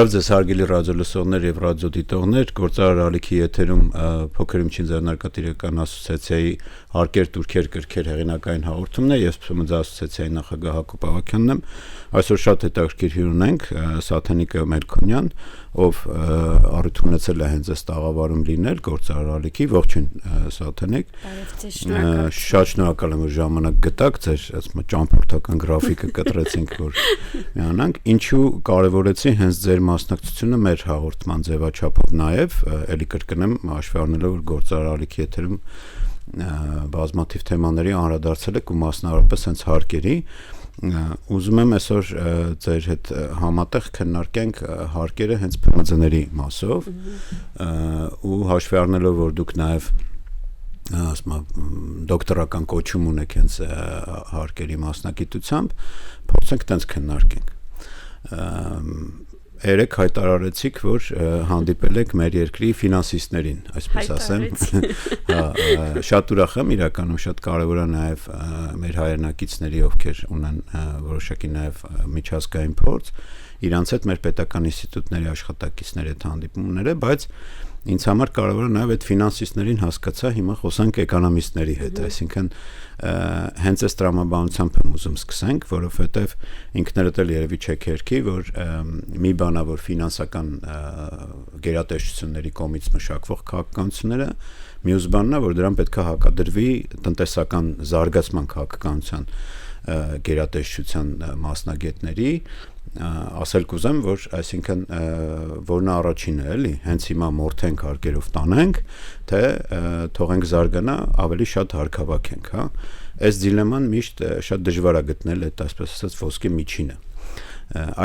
Բարև ձեզ հարգելի ռադիոլսողներ եւ ռադիոդիտողներ, Գործարար ալիքի եթերում փոքր միջին ձեռնարկատիրական ասոցիացիայի հարկեր տուրքեր կրքեր հեղինակային հաղորդումն է, ես ՊՍՄՁ ասոցիացիայի նախագահ Հակոբ Ավագյանն եմ։ Այսօր շատ հետաքրքիր հյուր ունենք Սաթենիկ Մելքոնյան, ով առիթ ունեցել է հենց այս տաղավարում լինել Գործարար ալիքի, ողջույն Սաթենիկ։ Շատ շնորհակալ եմ, որ ժամանակ գտաք, ձեր ասում ճամփորդական գրաֆիկը կտրեցինք, որ միանանք։ Ինչու կարևորեցի հենց ձեր մասնակցությունը մեր հաղորդման ձևաչափով նաև, ելի կրկնեմ, հաշվի առնելով, որ Գործարար ալիքի եթերում բազմաթիվ թեմաների անդրադարձել եք ու մասնավորապես հենց հարկերի, ուզում եմ այսօր ձեր հետ համատեղ քննարկենք հարկերը հենց ՓՄԶ-ների մասով ու հաշվի առնելով, որ դուք նաև ասում դոկտորական կոչում ունեք հենց հարկերի մասնագիտությամբ, փորձենք տենց քննարկենք։ Երեք հայտարարեցիք, որ հանդիպել եք մեր երկրի ֆինանսիստներին, այսպես ասեմ։ Շատ ուրախ եմ, իրականում շատ կարևոր է նաև մեր հայրենակիցների, ովքեր ունեն որոշակի նաև միջազգային փորձ, իրանց հետ մեր պետական ինստիտուտների աշխատակիցների հետ հանդիպումները, բայց ինձ համար կարևոր է նաև այդ ֆինանսիստներին հասկացա, հիմա խոսանք էկոնոմիստների հետ, այսինքն հենց այս տրամաբանությամբ եմ ուզում սկսենք, որովհետև ինքներդ էլ երևի չեք հերքի, որ մի բան է, որ ֆինանսական գերատեսչությունների կողմից մշակվող քաղաքականությունները, մյուս բանն է, որ դրան պետք է հակադրվի տնտեսական զարգացման քաղաքականության գերատեսչության մասնագետների, ասել կուզեմ, որ այսինքն որն առաջինը էլի, հենց հիմա մորթենք հարկերով տանենք, թե թողենք զարգանա, ավելի շատ հարկավաքենք, հա։ Այս դիլեման միշտ շատ դժվար է գտնել այդ այսպես ասած ոսկե միջինը։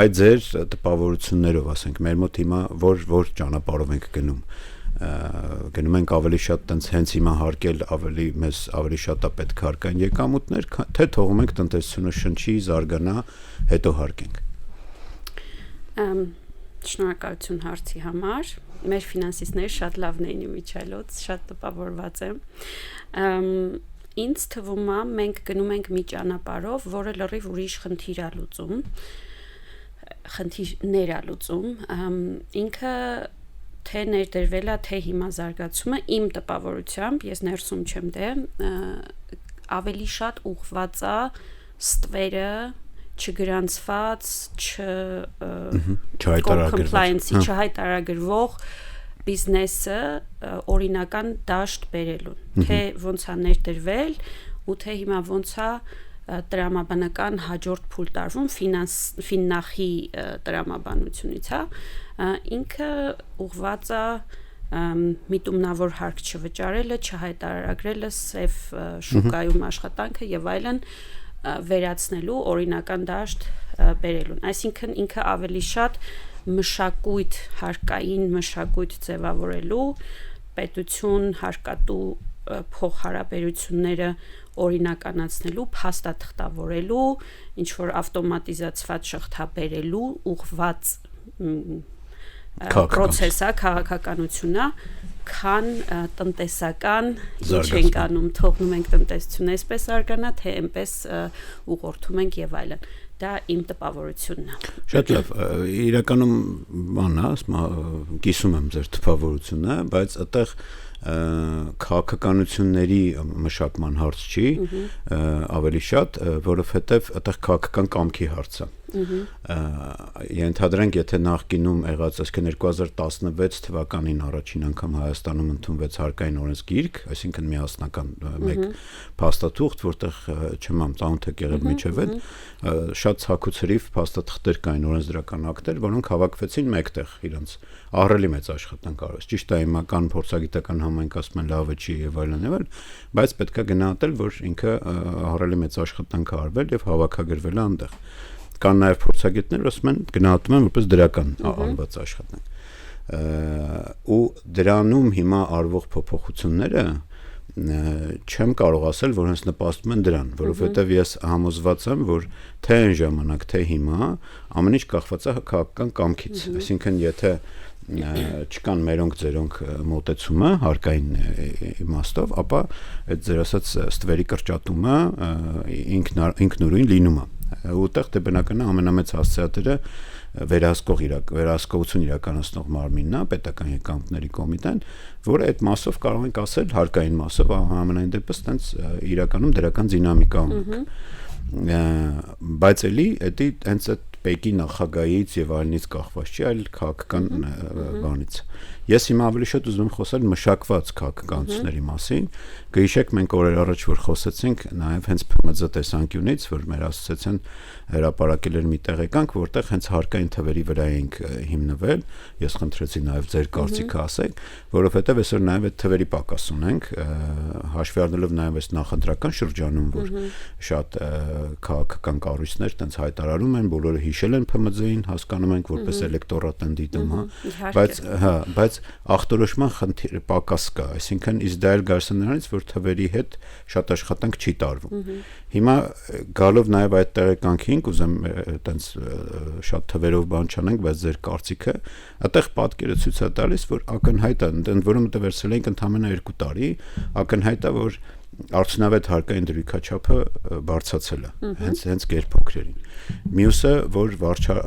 Այդ ձեր տպավորություններով, ասենք, մեր մոտ հիմա որ ճանապարհով ենք գնում ենք ավելի շատ տենց հենց հիմա հարկել մեզ ավելի շատ է պետք հարկային եկամուտներ, թե թողում ենք տնտեսությունը շնչի, զարգանա, հետո հարկենք։ Շնորհակալություն հարցի համար։ Մեր ֆինանսիստները շատ լավն էին իմիջիալոց, շատ տպավորված եմ։ Ինձ թվում է մենք գնում ենք մի ճանապարհով, որը լրիվ ուրիշ խնդիրներ է լուծում։ Ինքը թե ներդրվել է, թե հիմա զարգացումը իմ տպավորությամբ, ես ներսում չեմ ավելի շատ ուղղված է ստվերը չգրանցված, չհայտարարագրվող բիզնեսը օրինական դաշտ բերելուն, թե ոնց է ներդրվել ու թե հիմա ոնց է տրամաբանական հաջորդ փուլ տարվում ֆիննախի տրամաբանությունից, ինքը ուղղված է միտումնավոր հարկ չվճարելը, չհայտարարագրելը, սև շուկայում աշխատանքը եւ այլն վերացնելու օրինական դաշտ բերելուն, այսինքն ինքը ավելի շատ մշակույթ, հարկային մշակույթ ձևավորելու, պետություն, հարկատու փոխհարաբերությունները օրինականացնելու, փաստաթղթավորելու, ինչ որ ավտոմատիզացված շղթաբերելու ուղղված պրոցեսը, քաղաքականությունն է, քան տնտեսական ինչ ենք անում, թողնում ենք տնտեսությունը այսպես զարգանա, թե այնպես ուղղորդում ենք եւ այլն։ Դա իմ տպավորությունն է։ Շատ լավ, իրականում բան է, կիսում եմ ձեր տպավորությունը, բայց այդտեղ քաղաքականությունների մշակման հարց չի, ավելի շատ, որովհետև այդտեղ քաղաքական կամքի հարց է։ Ենթադրենք, եթե նախկինում եղած, այսինքն 2016 թվականին առաջին անգամ Հայաստանում ընդունվեց հարկային օրենսգիրք, այսինքն միասնական մեկ փաստաթուղթ, որտեղ չեմ ծանոթ եղել միջև այդ, շատ ցակուցրիվ փաստաթղթեր կային, օրենսդրական ակտեր, որոնք հավաքվեցին մեկտեղ իրենց ահռելի մեծ աշխատանք արվեց։ Ճիշտ է, հիմական փորձագիտական համայնք ասում են լավը չի եւ այլն, բայց պետք է գնահատել, որ ինքը ահռելի մեծ աշխատանք արվել եւ հավաքագրվել է այնտեղ։ Կան նաև փորձագետներ, ասում են, գնահատում են որպես դրական անված աշխատանք։ Ու դրանում հիմա արվող փոփոխությունները չեմ կարող ասել, որ հենց նպաստում են դրան, որովհետև ես համոզված եմ, որ թե այն ժամանակ, թե հիմա ամեն ինչ կախված է քաղաքական կամքից։ Այսինքն, եթե չկան մերոնք ձերոնք մոտեցումը հարկային իմաստով, ապա այդ ձեր ասած ստվերի կրճատումը ինքնուրույն լինում է։ Ուտեղ թե բնական է ամենամեծ հասցեատերը վերահսկողություն իրականացնող մարմինն է, պետական եկամուտների կոմիտեն, որը այդ մասով կարող ենք ասել հարկային մասով համենայն դեպս տենց իրականում դրական դինամիկա ունի։ Բայց էլի դա հենց այդ Պեկի նախագահից եւ այլնից կախված չի, այլ քաղաքական բանից։ Ես հիմա ավելի շատ ուզում եմ խոսել մշակված քաղաքականությունների մասին։ Գիշեք մենք օրեր առաջ որ խոսեցինք նաեւ հենց ՓՄԶ տեսանկյունից, որ մեր ասոցիացիան հրապարակել էր մի տեղ եկանք, որտեղ հենց հարկային թվերի վրա ենք հիմնվել։ Ես խնդրեցի նաեւ ձեր կարծիքը ասեք, որովհետեւ այսօր նաեւ այդ թվերի պակաս ունենք, հաշվի առնելով նաեւ այս նախընտրական շրջանում, որ շատ քաղաքական կառույցներ տենց հայտարարում են, բոլորը հիշել են ՓՄԶ-ին, հասկանում ենք որպես էլեկտորատ են դիտում, բայց ախտորոշման խնդիր պակաս կա, այսինքն իսկ դա էլ գարսը նրանից, որ թվերի հետ շատ աշխատանք չի տարվում։ Հիմա գալով նաև այդ տեղեկանքին, կուզեմ այտենց շատ թվերով բան չանենք, բայց ձեր կարծիքը, այդտեղ պատկերը ցույց է տալիս, որ ակնհայտ է, ընդ որում դե վերցրել ենք ընդամենը 2 տարի, ակնհայտ է, որ արդյունավետ հարկային դրույքաչափը բարձրացել է հենց գերփոքրերին։ Մյուսը, որ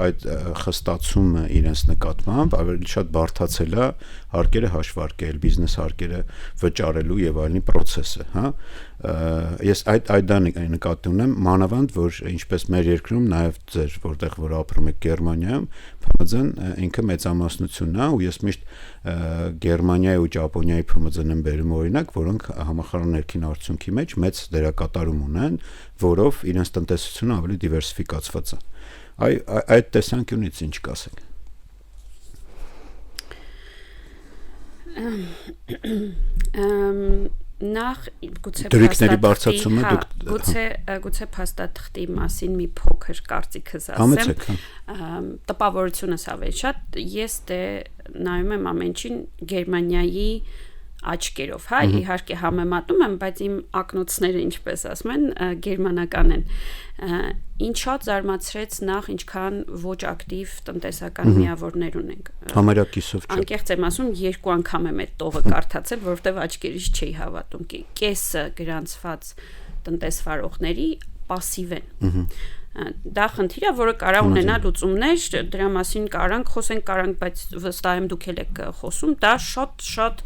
այդ խստացումը իրենց նկատմամբ ավելի շատ բարդացել է հարկերը հաշվարկել, բիզնես հարկերը վճարելու եւ այլնի process-ը, հա։ Ես այդ դա նկատի ունեմ, մանավանդ որ ինչպես մեր երկրում նաեւ ձեր որտեղ որ ապրում եք Գերմանիայում, ՓՄԶ-ն ինքը մեծամասնությունն է ու ես միշտ Գերմանիայի ու Ճապոնիայի ՓՄԶ-ն եմ բերում օրինակ, որոնք համախառն ներքին արդյունքի մեջ մեծ դերակատարում ունեն, որով իրենց տնտեսությունը ավելի դիվերսիֆիկացված է։ Այդ տեսանկյունից ինչ կասեք։ Նախ գուցե դրույքների բարձրացումը գուցե փաստաթղթի մասին մի փոքր կարծիքս ասեմ։ Տպավորությունս ավելի շատ ես նայում եմ ամեն ինչին Գերմանիայի աչքերով, հա, իհարկե համեմատում եմ, բայց իմ ակնոցները, ինչպես ասում են, գերմանական են։ Ինչ շատ զարմացրեց նախ ինչքան ոչ ակտիվ տնտեսական միավորներ ունենք։ Համարյա կիսով չէ։ Անկեղծ եմ ասում, 2 անգամ եմ այդ տողը կարդացել, որովհետև աչքերից չէի հավատում։ Կեսը գրանցված տնտեսվարողների պասիվ են։ Դա խնդիր է, որը կարող ունենա լուծումներ, դրա մասին կարանք խոսենք, բայց վստահ եմ դուք եք խոսում, դա շատ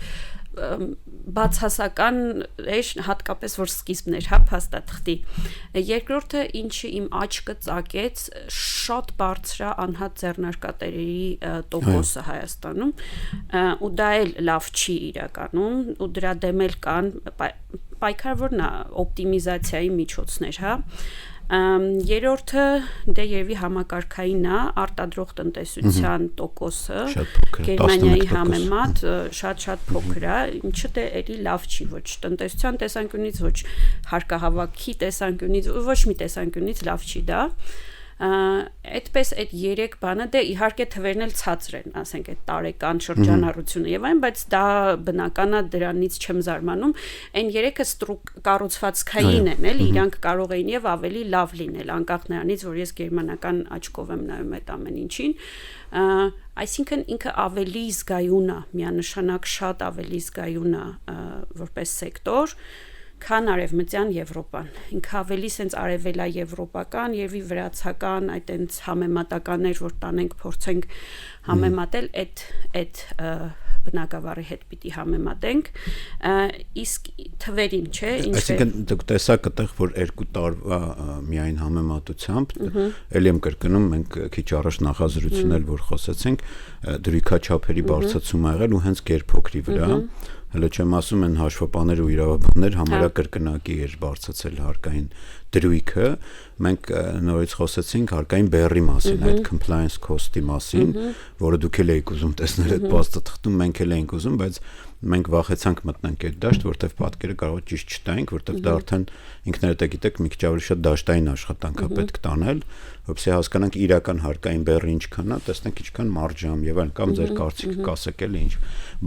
բացասական էր, հատկապես որ սկիզբն էր, հա, փաստաթղթի։ Երկրորդը, ինչը իմ աչքը ծակեց, շատ բարձր է անհատ ձեռնարկատերերի տոկոսը Հայաստանում, ու դա էլ լավ չի իրականում, ու դրա դեմ էլ կան պայքարվորն է օպտիմիզացիայի միջոցներ, հա։ Երրորդը դե երևի համակարգային է, արտադրող տնտեսության տոկոսը Գերմանիայի համեմատ շատ փոքր է, ինչը դե էլի լավ չի, ոչ տնտեսության տեսանկյունից, ոչ հարկահավաքի տեսանկյունից, ոչ մի տեսանկյունից լավ չի դա։ Այդպես այդ 3 բանը դե իհարկե թվերն էլ ցածր են, ասենք այդ տարեկան շրջանառությունը եւ այն, բայց դա բնական է, դրանից չեմ զարմանում, այն 3-ը կառուցվածքային են, էլի իրանք կարող էին եւ ավելի լավ լինել, անկախ նրանից, որ ես գերմանական աչքով եմ նայում այդ ամեն ինչին, այսինքն ինքը ավելի զգայուն է, միանշանակ շատ ավելի զգայուն է որպես սեկտոր, քան արևմտյան Եվրոպան։ Ինքը ավելի սենց արևելաեվրոպական, երևի վրացական, այտենց համեմատականներ, որ տանենք, փորձենք համեմատել, այդ բնակավարի հետ պիտի համեմատենք, իսկ թվերին, չէ, ինչպես։ Այսինքն դուք տեսաք այդտեղ, որ 2 տարվա միայն համեմատությամբ, ելի եմ կրկնում, մենք քիչ առաջ նախազրույցն էլ որ խոսեցինք, դրույքաչափերի բարձրացում ա եղել ու հենց գերփոքրի վրա, հələ չեմ ասում են հաշվապահներ ու իրավաբաններ համարյա կրկնակի էր բարձրացել հարկային դրույքը, մենք նորից խոսեցինք հարկային բեռի մասին, այդ compliance cost-ի մասին, որը դուք էլ եք ուզում տեսնել այդ փաստաթղթում, մենք էլ ենք ուզում, բայց մենք վախեցանք մտնենք այդ դաշտ, որտեղ պատկերը կարող է ճիշտ չտայինք, որտեղ դա արդեն ինքներդ եք մի քիչ ավելի շատ դաշտային աշխատանք է պետք տանել, որպեսզի հասկանանք իրական հարկային բեռը ինչքան է, տեսնենք ինչքան մարժամ եւ այլն, կամ ձեր կարծիքը կասեք էլ ինչ,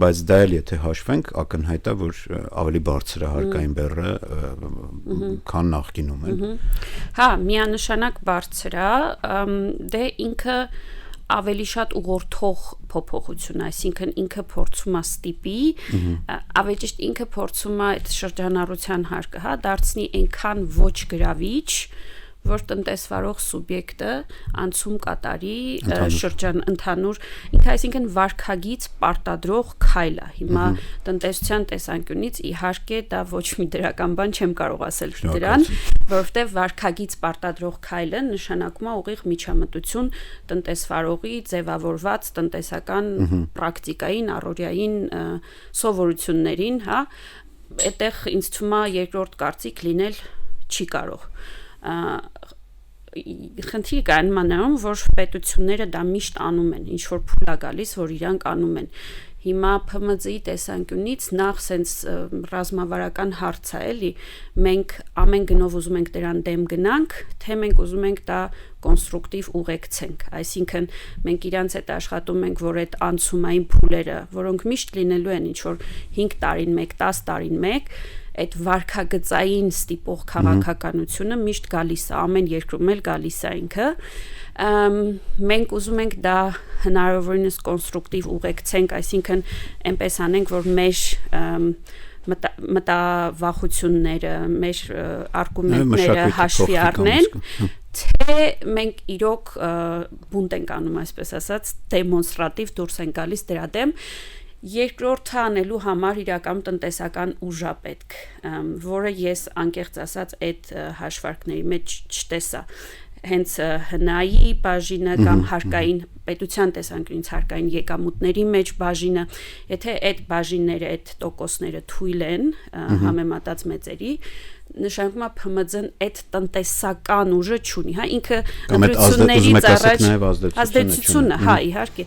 բայց դա էլ եթե հաշվենք, ակնհայտ է, որ ավելի բարձր է հարկային բեռը, քան նախկինում են։ Հա, միանշանակ բարձր է, դե ինքը ավելի շատ ուղղորդող փոփոխություն, այսինքն ինքը փորձում է ստիպի, ավելի ճիշտ ինքը փորձում է այդ շրջանառության հարկը, հա, դարձնի այնքան ոչ գրավիչ, որ տնտեսվարող սուբյեկտը անցում կատարի շրջան ընդհանուր, ինքը այսինքն վարքագիծ պարտադրող քայլ է։ Հիմա տնտեսության տեսանկյունից իհարկե դա ոչ մի դրական բան չեմ կարող ասել դրան, որովհետև վարքագիծ պարտադրող քայլը նշանակում է ուղիղ միջամտություն տնտեսվարողի ձևավորված տնտեսական պրակտիկային, առօրյային սովորություններին, հա, այդտեղ ինձ թվում է երկրորդ կարծիք լինել չի կարող։ Խնդիրը կայանում, որ պետությունները դա միշտ անում են, ինչ որ փուլ է գալիս, որ իրանք անում են։ Հիմա ՓՄԶ-ի տեսանկյունից նախ սենց ռազմավարական հարց է, էլի, մենք ամեն գնով ուզում ենք դրան դեմ գնանք, թե մենք ուզում ենք դա կոնստրուկտիվ ուղեկցենք, այսինքն մենք իրանց հետ աշխատում ենք, որ այդ անցումային փուլերը, որոնք միշտ լինելու են ինչ որ 5 տարին 1, 10 տարին 1, այդ վարքագծային ստիպող քաղաքականությունը միշտ գալիս է, ամեն երկրում էլ գալիս է ինքը, մենք ուզում ենք դա հնարավորինս կոնստրուկտիվ ուղեկցենք, այսինքն այնպես անենք, որ մեր մտավախությունները, մեր արգումենտները հաշվի առնեն, թե մենք իրոք բունտ ենք անում, այսպես ասած, դեմոնստրատիվ դուրս են գալիս դրա դեմ, երկրորդը անելու համար իրական տնտեսական ուժ է պետք, որը ես անկեղծ ասած այդ հաշվարկների մեջ չտեսա, հենց հնայի բաժինը կամ հարկային պետության տեսանկյունից հարկային եկամուտների մեջ բաժինը, եթե այդ բաժինները, այդ տոկոսները թույլ են համեմատած մեծերի, նշանակում է ՓՄԶ-ն այդ տնտեսական ուժը չունի, հա, ինքը ընտրություններից առաջ ազդեցությունը, հա, իհարկե,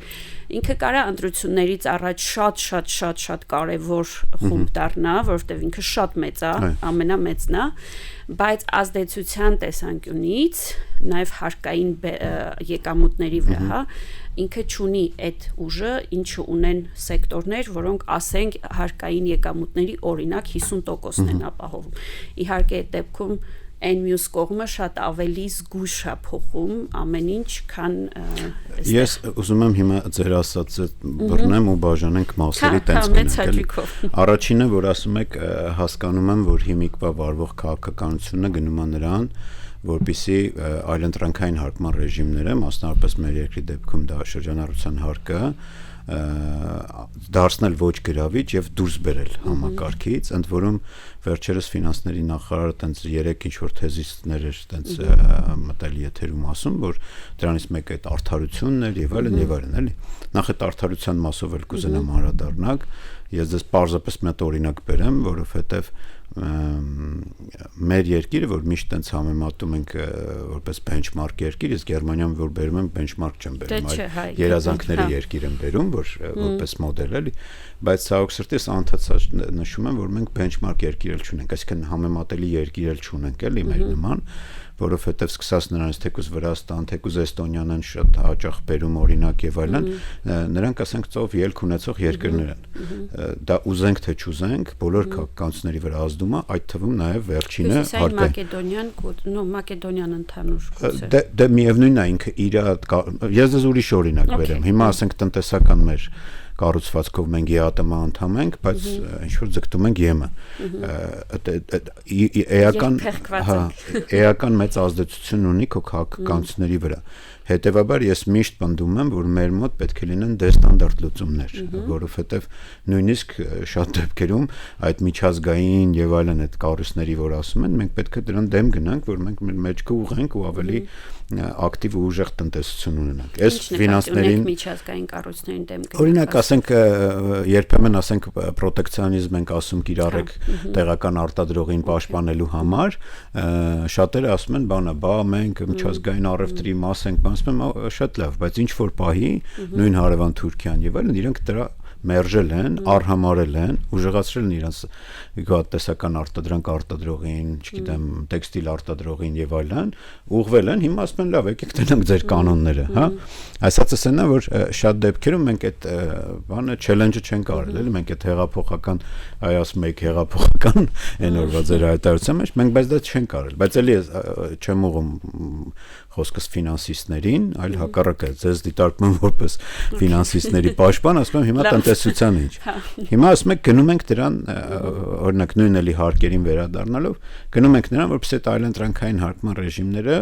ինքը կարա ընտրություններից առաջ շատ կարևոր խումբ դառնա, որովհետև ինքը շատ մեծ է, ամենամեծն է, բայց ազդեցության տեսանկյունից, նաև հարկային եկամուտների վրա, հա, ինքը չունի այդ ուժը, ինչը ունեն սեկտորներ, որոնք ասենք հարկային եկամուտների օրինակ 50%-ն են ապահովում։ Իհարկե այդ դեպքում այն մյուս կողմը շատ ավելի զգույշ է փոխում ամեն ինչ, քան Ես ուզում եմ հիմա ձեր ասածը բռնեմ ու բաժանենք մասերի տենց գնանք։ Առաջինը, որ ասում եք, հասկանում եմ, որ հիմիկվա վարվող քաղաքականությունը գնում է նրան, որպեսզի այլընտրանքային հարկման ռեժիմները, մասնավորապես մեր երկրի դեպքում դա շրջանառության հարկը, դարձնել ոչ գրավիչ եւ դուրս բերել համակարգից, ընդ որում վերջերս ֆինանսների նախարարը տենց 3 ինչ որ թեզիսներ էր տենց մտել եթերում ասում, որ դրանից մեկը այդ արդարությունն էր եւ այլն, էլի։ Նախ այդ արդարության մասով էլ կուզենամ անդրադառնալ, ես դες պարզապես մի հատ օրինակ բերեմ, որովհետեւ մեր երկիրը, որ միշտ տենց համեմատում ենք որպես benchmark երկիր, իսկ Գերմանիան որ բերում են benchmark չեն բերում, այլ երազանքների երկիր են բերում, որպես մոդել էլի, բայց ցավոք սրտի անդացած նշում եմ, որ մենք benchmark երկիր էլ չունենք, այսինքն համեմատելի երկիր էլ չունենք, էլի մեր նման, որովհետև սկսած նրանց թեկուզ Վրաստան, թեկուզ Էստոնիան են շատ հաճախ բերում օրինակ եւ այլն, նրանք ասենք ծով ելք ունեցող երկրներ են։ Դա ուզենք թե չուզենք, բոլոր քաղաքականությունների վրա ազդում է, այդ թվում նաեւ վերջինը Մակեդոնիան ընդհանուր կոչը։ Դե միևնույնն է, ինքը իր ես դες ուրիշ օրինակ բերեմ։ Հիմա ասենք տնտեսական մեր կառուցվածքով մենք ԵԱՏՄ անդամ ենք, բայց ինչ որ ձգտում ենք ԵՄ։ Էական մեծ ազդեցություն ունի քո քաղաքականությունների վրա։ Հետևաբար ես միշտ պնդում եմ, որ մեր մոտ պետք է լինեն դեստանդարտ լուծումներ, որովհետև նույնիսկ շատ դեպքերում այդ միջազգային եւ այլն այդ կառույցների, որ ասում են, մենք պետք է դրան դեմ գնանք, որ մենք մեր մեջքը ուղղենք ու ավելի ակտիվ ու ուժեղ տնտեսություն ունենանք։ Այս ֆինանսներին միջազգային կառույցներին դեմ գնանք։ Օրինակ ասենք երբեմն ասենք պրոտեկցիոնիզմ ենք ասում կիրառեք տեղական արտադրողին պաշտպանելու համար, շատերը ասում են բանա, բա մենք միջազգային առևտրի մաս ենք, ասում եմ շատ լավ, բայց ինչ որ պահի նույն հարևան Թուրքիան եւ այլն իրենք դրա մերժել են, արհամարել են, ուժեղացրել են իրենց գյուղատնտեսական արտադրանք արտադրողին, չգիտեմ, տեքստիլ արտադրողին եւ այլն, ուղղվել են, հիմա ասում են լավ, եկեք դնենք ձեր կանոնները, հա։ Այսինքն ասենա, որ շատ դեպքերում մենք այդ բանը challenge-ը չենք արել, էլի մենք այդ հեղափոխական, այ ասում եք հեղափոխական այն օրվա ձեր հայտարարության մեջ, մենք բայց դա չենք արել, բայց էլի չեմ ուղում խոսքս ֆինանսիստներին, այլ հակառակը, ձեզ դիտարկում եմ որպես ֆինանսիստների պաշտպան, ասում եմ հիմա տնտեսության ինչ։ Հիմա ասում եք գնում ենք դրան, օրինակ նույն էլի հարկերին վերադառնալով, գնում ենք նրան, որպես այդ այլընտրանքային հարկման ռեժիմները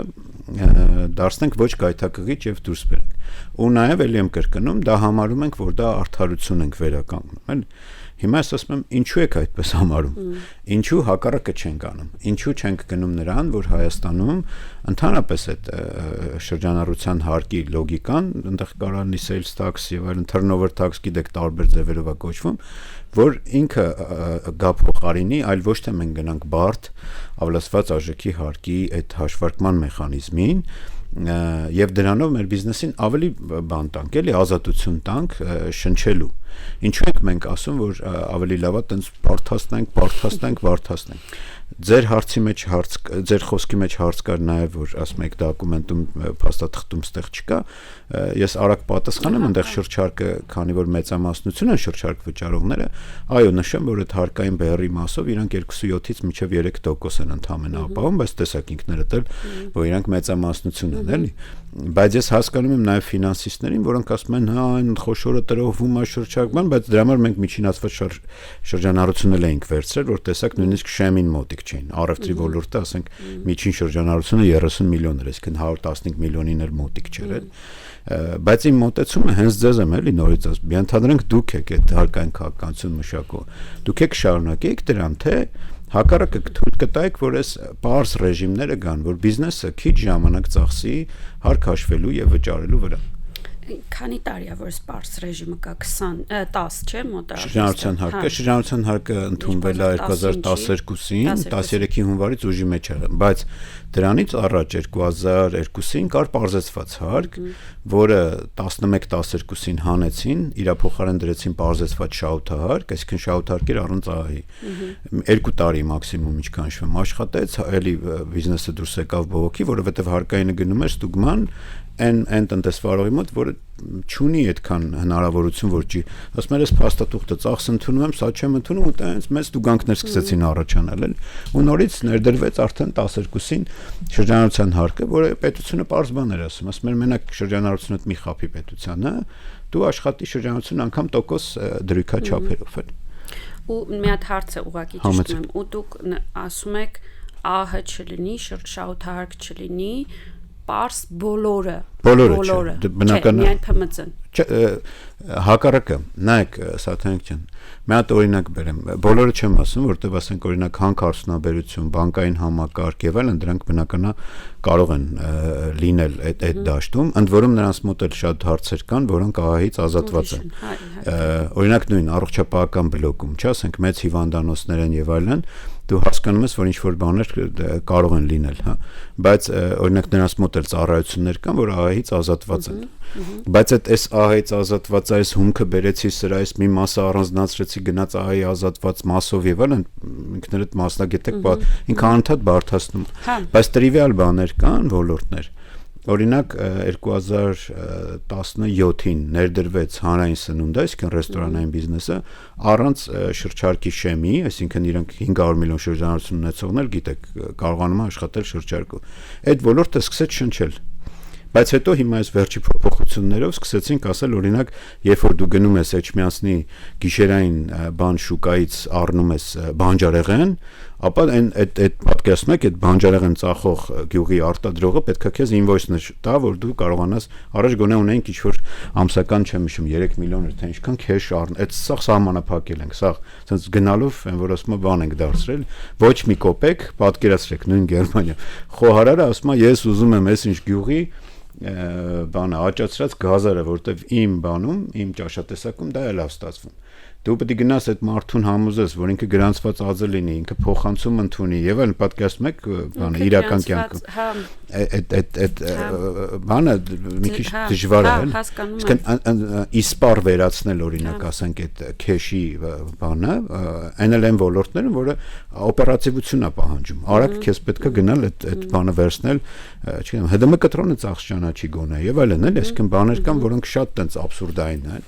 դարձնենք ոչ գայթակղիչ եւ դուրս բերենք։ Ու նաեւ էլի եմ կրկնում, դա համարում ենք, որ դա արդարություն ենք վերականգնում, էլի։ Հիմա ասում եմ, ինչու եք այդպես համարում։ Ինչու հակառակը չենք անում։ Ինչու չենք գնում նրան, որ Հայաստանում ընդհանրապես այդ շրջանառության հարկի լոգիկան, այնտեղ կարող լինի sales tax եւ այլն, turnover tax, գիտեք, տարբեր ձևերով է կոչվում, որ ինքը գա փոխարինի, այլ ոչ թե մենք գնանք բարդ ավելացված արժեքի հարկի այդ հաշվարկման մեխանիզմին եւ դրանով մեր բիզնեսին ավելի բան տանք, էլի ազատություն տանք շնչելու։ Ինչու ենք մենք ասում, որ ավելի լավ է տենց բարթացնենք։ Ձեր հարցի մեջ ձեր խոսքի մեջ հարց կար նաև, որ ասում եք դոկումենտում փաստաթղթում ստեղ չկա, ես արագ պատասխանեմ, այնտեղ շրջարկը, քանի որ մեծամասնություն են շրջարկ վճարողները, այո, նշեմ, որ այդ հարկային բեռի մասով իրանք 2.7-ից մինչև 3% են ընդհանրապես ապահովում, բայց տեսակ ինքներդ էլ, որ իրանք մեծամասնություն են, էլի։ Բայց ես հասկանում եմ նաև ֆինանսիստներին, որոնք ասում են, հա, այն խոշորը տրոհվում է շրջարկման, բայց դրա համար մենք միջինացված շրջանառությունը էինք վերցրել, որ տեսակ նույնիսկ շեմին մոտիկ չէին։ Առևտրի ոլորտը, ասենք, միջին շրջանառությունը 30 միլիոն էր, այսինքն 115 միլիոնին էլ մոտիկ չէր, էլ։ Բայց իմ մոտեցումը հենց ձեզ եմ էլի նորից ասում, ենթադրենք դուք եք այդ հարկային քաղաքականություն մշակող, դուք եք շարունակեք դրան, թե հակառակը թույլ կտայեք, որ այս պարզ ռեժիմները գան, որ բիզնեսը քիչ ժամանակ ծախսի հարկ հաշվելու եւ վճարելու վրա։ Քանի տարի է որ սպարս ռեժիմը կա 10, չէ՞, մոտավորապես։ Շրջանառության հարկը ընդունվել է 2012-ին, 13-ի հունվարից ուժի մեջ եղել, բայց դրանից առաջ 2002-ին կար պարզեցված հարկ, որը 11-12-ին հանեցին, իր փոխարեն դրեցին պարզեցված շահութահարկ, այսինքն շահութարկեր առանց ԱՀ-ի։ 2 տարի մաքսիմում ինչքան շվեմ աշխատեց, էլի բիզնեսը դուրս եկավ բողոքի, որովհետև հարկայինը գնում էր ստուգման այն տնտեսվարողի մոտ, որը չունի այդքան հնարավորություն, որ չի, ասում եմ, ես փաստաթուղթը ծախս ընդունում եմ, սա չեմ ընդունում, ու տենց մեծ ստուգանքներ սկսեցին առաջանալ, էլ ու նորից ներդրվեց արդեն 12-ին շրջանառության հարկը, որը պետությունը պարզ բան էր ասում, ասում էր, մենակ շրջանառությունը մի խափի պետությանը, դու աշխատի շրջանառություն անգամ տոկոս դրույքաչափերով էլ։ Ու մի հատ հարց է ուղղակի ճիշտ եմ, ու դուք ասում եք ԱՀ չլինի, շահութահարկ չլինի, պարս բոլորը, բնական միայն ՓՄԾ-ն։ Հակառակը, նայեք, Սաթանիկ ջան, մի հատ օրինակ բերեմ, բոլորը չեմ ասում, որտեղ ասենք օրինակ հանքարդյունաբերություն, բանկային համակարգ եւ այլն, դրանք բնականա կարող են լինել այդ դաշտում, ընդ որում նրանց մոտ էլ շատ հարցեր կան, որոնք ԱՀ-ից ազատված են։ Օրինակ նույն առողջապահական բլոկում, չէ՞, ասենք մեծ հիվանդանոցներ են եւ այլն, դու հասկանում ես, որ ինչ-որ բաներ կարող են լինել, հա, բայց օրինակ նրանց մոտ էլ ծառայություններ կան, որ ԱՀ-ից ազատված են։ Բայց այս ԱՀ-ից ազատված այս հումքը բերեցի սրա, այս մի մասը առանձնացրեցի, գնաց ԱՀ-ի ազատված մասով եւ այլն, ինքներդ մասնագետ եք, ինքը անընդհատ բարթացնում։ Բայց տրիվիալ բաներ կան, ոլորտներ։ Օրինակ 2017-ին ներդրվեց հանրային սնունդը, այսինքն ռեստորանային բիզնեսը, առանց շրջարկի շեմի, այսինքն իրանք 500 միլիոն շրջանառություն ունեցողներ, գիտեք, կարողանում են աշխատել շրջարկով։ Այդ ոլորտը սկսեց շնչել։ Բայց հետո հիմա այս վերջի փոփոխություններով սկսեցինք ասել, օրինակ, երբ որ դու գնում ես Էջմիածնի գիշերային բան շուկայից առնում ես բանջարեղեն, ապա այդ պատկերացնում եք, այդ բանջարեղեն ծախող գյուղի արտադրողը պետք է քեզ ինվոյս տա, որ դու կարողանաս առաջ գոնե ունենք ինչ-որ ամսական, չեմ հիշում, 3 միլիոն էր, թե ինչքան քեշ առն, այդ սա սահմանափակել ենք, սա ասենց գնալով, այն որ ասում է բան ենք դարձրել, ոչ մի կոպեկ, պատկերացրեք, նույն Գերմանիա։ Խոհարարը ասում է, ես ուզում եմ այս ինչ գյուղի բանը աճացրած գազարը, որտեվ իմ բանում, իմ ճաշատեսակում դա է լավ ստացվում։ Դու պետք է գնաս այդ մարդուն համոզես, որ ինքը գրանցված ածը լինի, ինքը փոխանցում ընդունի եւ այլն, պատկերացնում եք, բանը իրական կյանքում։ Այդ բանը մի քիչ դժվար է, այսինքն իսպար վերացնել, օրինակ, ասենք այդ քեշի բանը, այն էլ են ոլորտներում, որը օպերատիվություն է պահանջում։ Արագ քեզ պետք է գնալ այդ բանը վերցնել, չգիտեմ, ՀԴՄ կտրոնը ծախս ճանաչի գոնե եւ այլն, այսինքն բաներ կան, որոնք շատ տենց աբսուրդային են։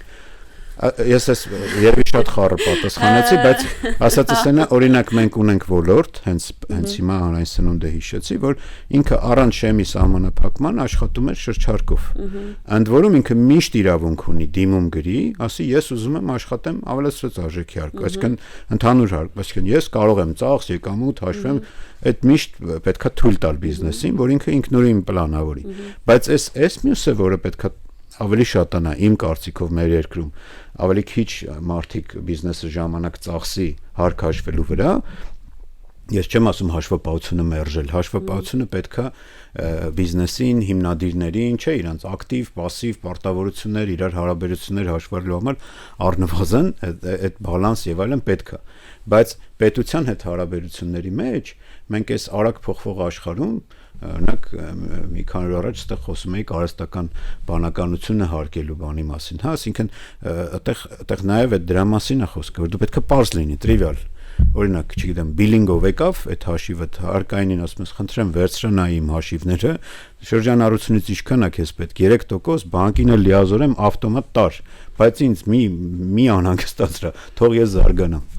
Ես ես երևի շատ խառը պատասխանեցի, բայց ասածս այնա, օրինակ մենք ունենք ոլորտ, հենց հիմա հանրային սնունդը հիշեցի, որ ինքը առանց շեմի սահմանափակման աշխատում է շրջարկով։ Ընդ որում ինքը միշտ իրավունք ունի դիմում գրի, ասի ես ուզում եմ աշխատեմ ավելացված արժեքի հարկ, այսինքն ընդհանուր հարկ, այսինքն ես կարող եմ ծախս, եկամուտ հաշվեմ, այդ միշտ պետքա թույլ տալ բիզնեսին, որ ինքը ինքնուրույն պլանավորի։ Բայց այս մյուսը, որը պետքա ավելի շատանա իմ կարծիքով մեր երկրում, ավելի քիչ մարդիկ բիզնեսը ժամանակ ծախսի հարկ հաշվելու վրա, ես չեմ ասում հաշվապահությունը մերժել, հաշվապահությունը պետքա բիզնեսին, հիմնադիրներին, չէ, իրանց ակտիվ, пассив պարտավորություններ, իրար հարաբերություններ հաշվարկելու համար առնվազն այդ բալանս եւ այլն պետքա, բայց պետության հետ հարաբերությունների մեջ մենք այս արագ փոխվող աշխարհում օրինակ մի քանի օր առաջ այդտեղ խոսում էի կարեստական բանականությունը հարգելու բանի մասին, հա, այսինքն այդտեղ նաև այդ դրա մասին է խոսքը, որ դու պետք է պարզ լինի, տրիվիալ, օրինակ, չգիտեմ, բիլինգով եկավ այդ հաշիվը, հարկայինին ասում ես, խնդրեմ վերցրնա իմ հաշիվները, շրջանառությունից ինչքան է քեզ պետք, 3%, բանկին էլ լիազորեմ ավտոմատ տար, բայց ինձ մի անհանգստացրա, թող ես զարգանամ։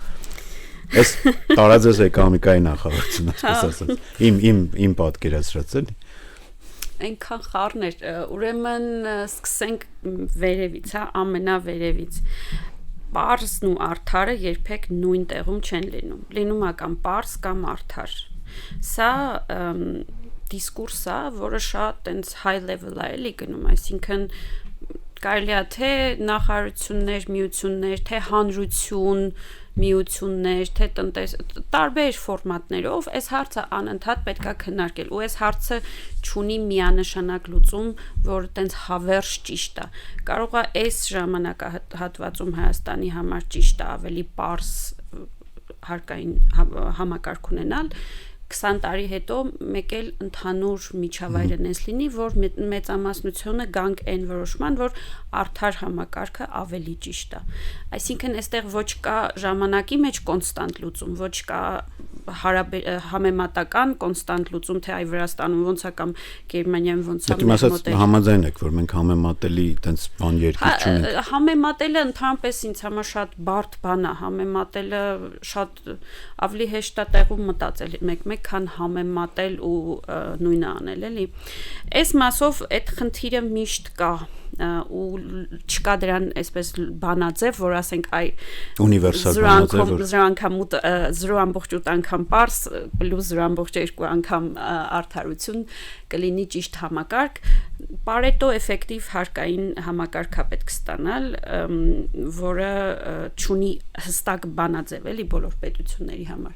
Այս տարածես էկոնոմիկայի նախարարությունը, ասես ասած։ Իմ պատկերացրած էլի։ Այնքան խառն էր, ուրեմն սկսենք վերևից, հա, ամենավերևից։ Պարզն ու արդարը երբեք նույն տեղում չեն լինում։ Լինում է կամ պարզ կամ արդար։ Սա դիսկուրս է, որը շատ տենց high level է էլի գնում, այսինքն կարելի է թե նախարարություններ, միություններ, թե հանրություն, միություններ, թե տարբեր ֆորմատներով այս հարցը անընդհատ պետք է քննարկել ու այս հարցը չունի միանշանակ լուծում, որ տենց հավերժ ճիշտ է։ Կարող է այս ժամանակահատվածում Հայաստանի համար ճիշտ է ավելի պարզ հարկային համակարգ ունենալ, 20 տարի հետո մեկ էլ ընդհանուր միջավայրը նես լինի, որ մեծամասնությունը գանք այն որոշման, որ արդար համակարգը ավելի ճիշտ է։ Այսինքն այստեղ ոչ կա ժամանակի մեջ կոնստանտ լուծում, ոչ կա համեմատական կոնստանտ լուծում, թե այ Վրաստանում ոնց է կամ Գերմանիայում ոնց է մոդելը։ Համաձայն եք, որ մենք համեմատելի այտենց բան երկիր չունենք։ Համեմատելը ընդհանրապես ինձ համար շատ բարդ բան է, համեմատելը շատ ավելի հեշտ է տեղում մտածել մեկ քան համեմատել ու նույնը անել, էլի։ Այս մասով այդ խնդիրը միշտ կա ու չկա դրան այսպես բանաձև, որ ասենք այ ունիվերսալ բանաձև, 0.8 անգամ պարզ պլյուս 0.2 անգամ արդարություն կլինի ճիշտ համակարգ, Պարետո էֆեկտիվ հարկային համակարգ է պետք ստանալ, որը չունի հստակ բանաձև, էլի բոլոր պետությունների համար։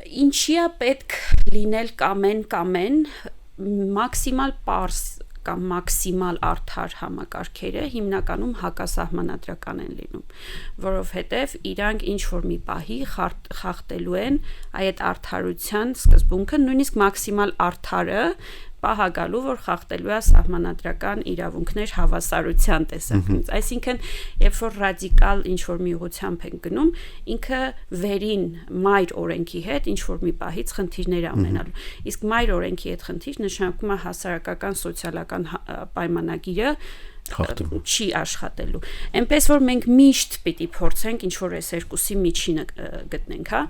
Ինչի է պետք լինել կամեն մաքսիմալ պարզ կամ մաքսիմալ արդար համակարգերը հիմնականում հակասահմանադրական են լինում, որովհետև իրանք ինչ-որ մի պահի խախտելու են այդ արդարության սկզբունքը, նույնիսկ մաքսիմալ արդարը պահ գալու, որ խախտելու է սահմանադրական իրավունքներ հավասարության տեսանկյունից։ Այսինքն, երբ որ ռադիկալ ինչ-որ մի ուղղությամբ են գնում, ինքը վերին մայր օրենքի հետ ինչ-որ մի պահից խնդիրներ է ունենալու։ Իսկ մայր օրենքի հետ խնդիր նշանակում է հասարակական սոցիալական պայմանագիրը չի աշխատելու։ Էնպես որ մենք միշտ պիտի փորձենք ինչ-որ այս երկուսի միջինը գտնենք, հա։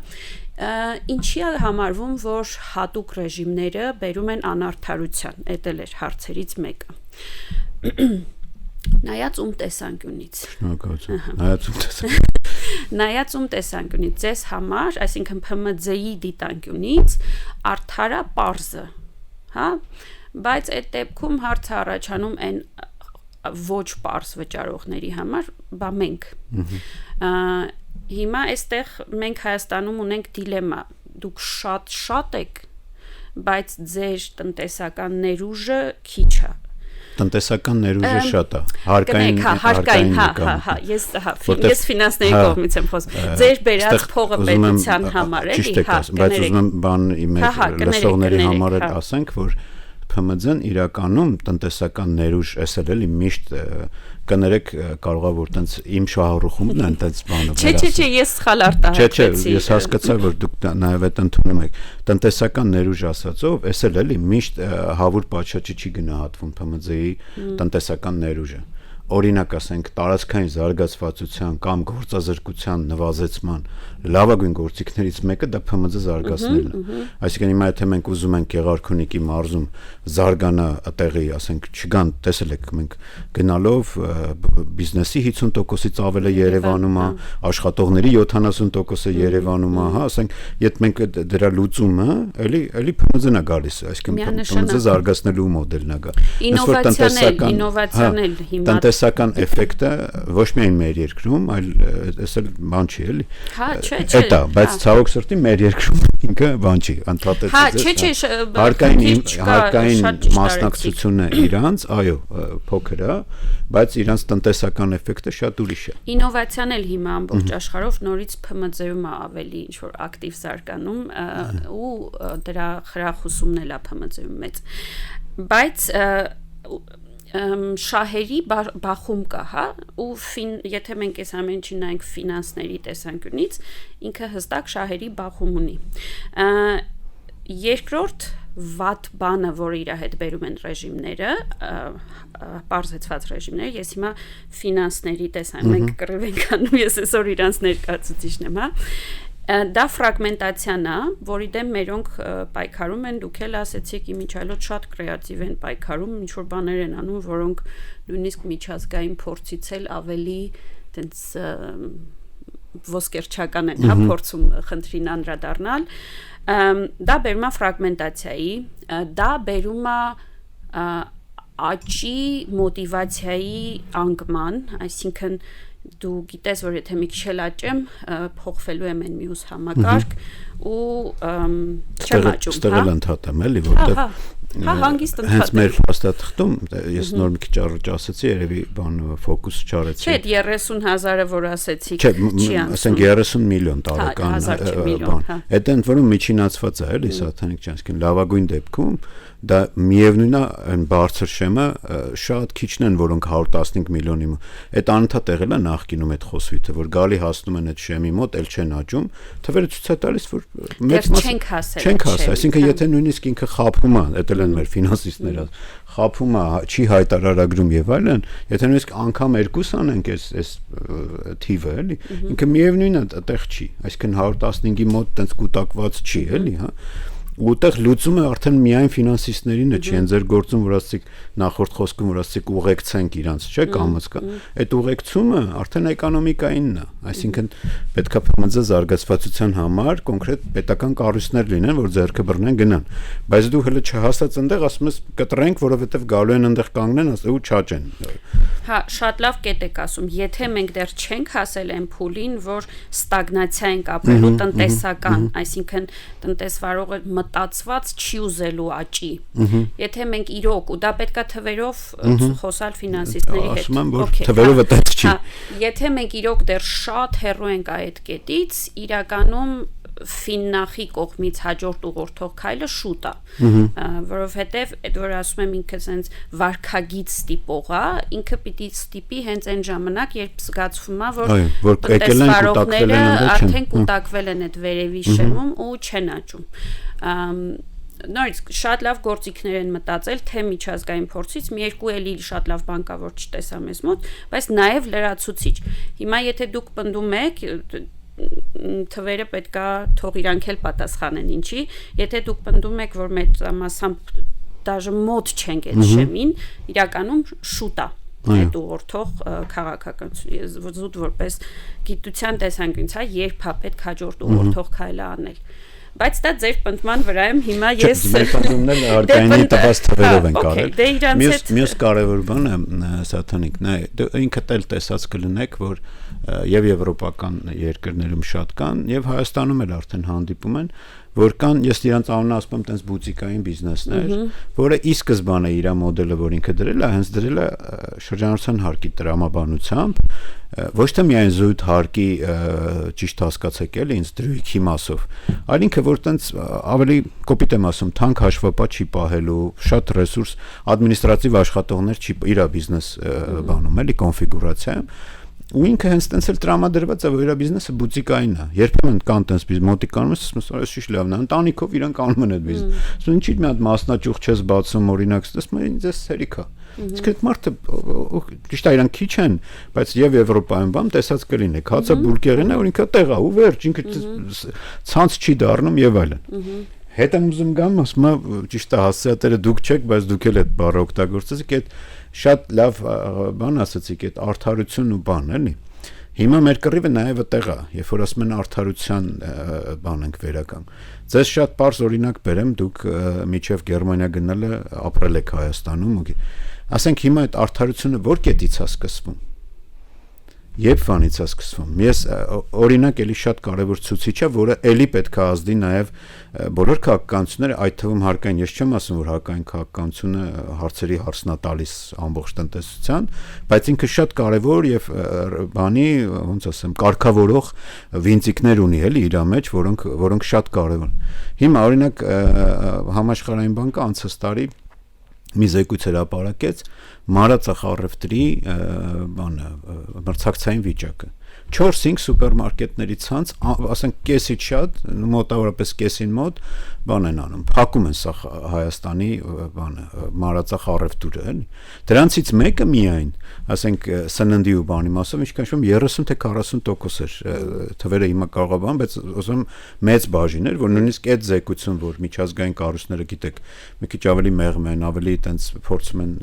Ինչի է համարվում, որ հատուկ ռեժիմները բերում են անարդարության, այդ էլ էր հարցերից մեկը։ Նայած տեսանկյունից։ Շնորհակալություն։ Նայած տեսանկյունից, ձեզ համար, այսինքն ՓՄԶ-ի դիտանկյունից արդարը պարզը, հա, բայց այդ դեպքում հարցը առաջանում են ոչ պարզ վճարողների համար, բա մենք։ Հիմա այստեղ մենք Հայաստանում ունենք դիլեմա, դուք շատ եք, բայց ձեր տնտեսական ներուժը քիչ է։ Տնտեսական ներուժը շատ է, հարկային, հա, ես ֆինանսների կողմից եմ խոսում։ Ձեր բերած փողը պետության համար էլի, հա, բայց ուզում եմ բան իմ լսողների համար էլ ասենք, որ ՓՄԶ-ն իրականում տնտեսական ներուժ էսել էլի միշտ կներեք կարողա որ տենց իմ շահառուխումն են տենց բանը Չէ, ես սխալ արտահայտեցի։ Չէ, ես հասկացա որ դուք նաև այդ ընդունում եք տնտեսական ներուժ ասածով էսել էլի միշտ հավուր պատշաճի չի գնահատվում ՓՄԶ-ի տնտեսական ներուժը օրինակ ասենք տարածքային զարգացվածության կամ գործազրկության նվազեցման լավագույն գործիքներից մեկը դա ՓՄԶ զարգացնելն է։ Այսինքն հիմա եթե մենք ուզում ենք Գեղարքունիքի մարզում զարգանա տեղի, ասենք, չգան, տեսել եք, մենք գնալով բիզնեսի 50%-ից ավել է Երևանում, աշխատողների 70%-ը Երևանում, հա, ասենք, եթե մենք դրա լուծումը, էլի ՓՄԶ-ն է գալիս, այսինքն ՊՄԶ զարգացնելու մոդելն է գա։ Ինովացիան էլ հիմա տնտեսական էֆեկտը ոչ միայն մեր երկրում, այլ էսել բան չի, էլի։ Հա, չէ։ Դա, բայց ցավոք սրտի մեր երկրում ինքը բան չի, ընդհատեցի։ Հա, չէ, հարկային մասնակցությունը իրանց, այո, փոքր է, բայց իրանց տնտեսական էֆեկտը շատ ուրիշ է։ Ինովացիան էլ հիմա ամբողջ աշխարհով նորից ՓՄԶ-ում է ավելի ինչ որ ակտիվ զարգանում ու դրա խրախուսումն էլ է ՓՄԶ-ում մեծ։ Բայց շահերի բախում կա, հա, ու եթե մենք այս ամեն ինչին նայենք ֆինանսների տեսանկյունից, ինքը հստակ շահերի բախում ունի։ Երկրորդ վատ բանը, որը իր հետ բերում են ռեժիմները, պարզեցված ռեժիմները, ես հիմա ֆինանսների տեսանկյունից մենք կռիվ ենք անում, ես այսօր իրանց ներկայացուցիչն եմ, հա, դա ֆրագմենտացիան է, որի դեմ մերոնք պայքարում են, դուք էլ ասեցիք, իմիջիայլոց շատ կրեատիվ են պայքարում, ինչ որ բաներ են անում, որոնք նույնիսկ միջազգային փորձից էլ ավելի տենց ոսկերչական են, հա, փորձում խնդրին անդրադառնալ, դա բերում է ֆրագմենտացիայի, դա բերում է աճի մոտիվացիայի անկման, այսինքն դու գիտես, որ եթե մի քիչ էլ աճեմ, փոխվելու եմ այն մյուս համակարգ ու չեմ աճում, հա։ Ստեղել ընդհատեմ, էլի, որտեղ հանգիստ ընդհատեմ։ Հենց մեր փաստաթղթում ես նոր մի քիչ առաջ ասացի, երևի բան ֆոկուս չարեցի։ Չէ, 30,000-ը որ ասեցիք, չի անցնում։ Ասենք 30 միլիոն տարեկան բան։ Այդ ընդ որում միջինացված է, էլի, Սաթանիկ ջան, այսինքն լավագույն դեպքում դա միևնույնն է, այն բարձր շեմը շատ քիչն են, որոնք 115 միլիոնի այդ անընդհատ եղել է նախկինում այդ խոսվիթը, որ գալի հասնում են այդ շեմի մոտ, էլ չեն աճում, թվերը ցույց է տալիս, որ մեծ մասը չենք հասել, այսինքն եթե նույնիսկ ինքը խափում է, դա էլ են մեր ֆինանսիստները, խափում է, չի հայտարարագրում եւ այլն, եթե նույնիսկ անգամ 2 անենք այս թիվը, էլի, ինքը միևնույնն է, այդտեղ չի, այսինքն 115-ի մոտ տենց կուտակված չի, էլի, հա։ Ուտեղ լուծումը արդեն միայն ֆինանսիստներին է, չի, ձեր գործում, որ ասացիք նախորդ խոսքում, որ ասացիք ուղեկցենք իրանց, չէ՞, կամաց կա։ Այդ ուղեկցումը արդեն էկոնոմիկայինն է, այսինքն պետք է ՓՄԶ զարգացվածության համար կոնկրետ պետական կառույցներ լինեն, որ ձեռքը բռնեն գնան։ Բայց դու հələ չհասած այնտեղ ասում ես կտրենք, որովհետև գալու են այնտեղ կանգնեն, ասել ու չաճեն։ Հա, շատ լավ կետ եք ասում, եթե մենք դեռ չենք հասել այն փուլին, որ ստագնացիա ենք ապրելու տնտեսական, այսինքն տնտեսվարողը մտածված չի ուզելու աճի։ Եթե մենք իրոք, ու դա պետքա թվերով խոսալ ֆինանսիստների հետ։ Ասում եմ, որ թվերով այդպես չի։ Եթե մենք իրոք դեռ շատ հեռու ենք այդ կետից, իրականում ֆիննախի կողմից հաջորդ ուղղորդող քայլը շուտ է, որովհետև այդ որ ասում եմ ինքը sense վարքագիծ ստիպող է, ինքը պիտի ստիպի հենց այն ժամանակ, երբ զգացվում է, որ տնտեսվարողները արդեն կուտակվել են այդ վերևի շեմում ու չեն աճում։ Նորից շատ լավ գործիքներ են մտածել թե միջազգային փորձից, մի երկու էլի շատ լավ բան կա, որ չտեսա մեզ մոտ, բայց նաև լրացուցիչ։ Հիմա եթե դուք պնդում եք թվերը պետքա թող իրանք էլ պատասխանեն ինչի, եթե դուք պնդում եք, որ մեծամասամբ դաժե մոտ չենք այդ շեմին, իրականում շուտ է այդ ուղղորդող քաղաքականություն, զուտ որպես գիտության տեսանկյունից, երբ է պետք հաջորդ ուղղորդող քայլը անել։ Բայց դա ձեր պնդման վրա եմ հիմա ես մեր պնդումն էլ արկայինի տված թվերով են կարել։ Մյուս կարևոր բանը Սաթանիկ, ինքդ էլ տեսած կլինեք, որ եւ եվրոպական երկրներում շատ կան եւ Հայաստանում էլ արդեն հանդիպում են, որ կան, ես իրանց անունը ասում եմ, տենց բուտիկային բիզնեսներ, որը ի սկզբանե իր մոդելը, որ ինքը դրել է, հենց դրել է շրջանառության հարկի տրամաբանությամբ, ոչ թե միայն զույգ հարկի ճիշտ հասկացեք էլի, ինձ դրույքի մասով, այլ ինքը որ տենց ավելի կոպիտ եմ ասում, թանկ հաշվապատ չի պահելու, շատ ռեսուրս, ադմինիստրատիվ աշխատողներ չի իր բիզնես բանում էլի կոնֆիգուրացիայում, ու ինքը հենց տենց էլ տրամադրված է, որ իր բիզնեսը բուտիկային է։ Երբեմն կան տենց մոտիկ անում ես, ասում ես, շիշ լավն է, ընտանիքով իրանք անում են այդ բիզնես։ Ասում ինչի՞ մի հատ մասնաճյուղ չես բացում, օրինակ, ասում են ինձ էս հերիք է։ Իսկ այդ մարդը ճիշտ է, իրանք քիչ են, բայց եւ Եվրոպայում բամ տեսած կլինեք, հացը բուրգերին է, որ ինքը տեղ է, ու վերջ, ինքը ցանց չի դառնում եւ այլն։ Հետ եմ ուզում գամ, ասում եմ, ճիշտ է, հասցեատերը դուք չեք, բայց դուք էլ այդ բառը օգտագործեցիք, այդ շատ լավ բան ասացիք, այդ արդարություն ու բան, էլի։ Հիմա մեր կռիվը նաև այդտեղ է, երբ որ ասում են արդարության բան ենք վերականգ։ Ձեզ շատ པարզ օրինակ բերեմ, դուք միջև Գերմանիա գնալը ապրել եք Հայաստանում, ասենք հիմա այդ արդարությունը որ կետից է սկսվում։ Երբ վանից է սկսվում։ Ես օրինակ էլի շատ կարևոր ցուցիչ է, որը էլի պետք է ազդի նաև բոլոր քաղաքականությունները, այդ թվում հարկային, ես չեմ ասում, որ հարկային քաղաքականությունը հարցերի հարցնա տալիս ամբողջ տնտեսության, բայց ինքը շատ կարևոր եւ բանի, ոնց ասեմ, կարգավորող վինտիկներ ունի էլի իր մեջ, որոնք շատ կարևոր են։ Հիմա օրինակ համաշխարհային բանկը անցած տարի մի զեկույց հրապարակեց Մարածախ առևտրի բանը մրցակցային վիճակը 4-5 սուպերմարկետների ցանց, ասենք կեսից շատ, մոտավորապես կեսին մոտ բան են անում, փակում են սա Հայաստանի բանը Մարածախ առևտուրը, էլի։ Դրանցից մեկը միայն, ասենք սննդի ու բանի մասով ինչքան 30 թե 40% էր թվերը հիմա կարող է բան, բայց ասում մեծ բաժին էր, որ նույնիսկ այդ զեկույցում, որ միջազգային կառույցները գիտեք, մի քիչ ավելի մեղմ են, ավելի տենց փորձում են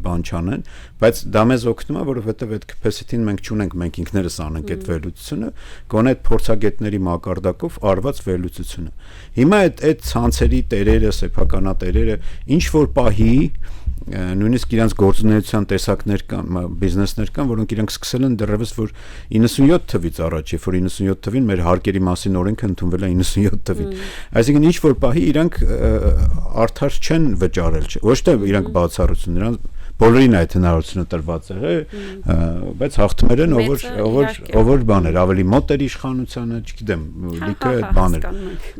բան չանեն, բայց դա մեզ օգնում է, որովհետև այդ capacity-ն մենք չունենք, մենք ինքներս անենք այդ վերլուծությունը, գոնե այդ փորձագետների մակարդակով արված վերլուծությունը։ Հիմա այդ ցանցերի տերերը, սեփականատերերը ինչ որ պահի նույնիսկ իրանց գործունեության տեսակներ կան, բիզնեսներ կան, որոնք իրանք սկսել են դեռևս որ 97 թվից առաջ, երբ որ 97 թվին մեր հարկերի մասին օրենքը ընդունվել է 97 թվին։ Այսինքն ինչ որ պահի իրանք արդար չեն վճարել, ոչ թե իրանք բացառություն, նրանց բոլորին այդ հնարավորությունը տրված է, բայց հաղթումեր են, ով որ բաներ, ավելի մոտ էր իշխանությանը, չգիտեմ, լիքը այդ բաներ։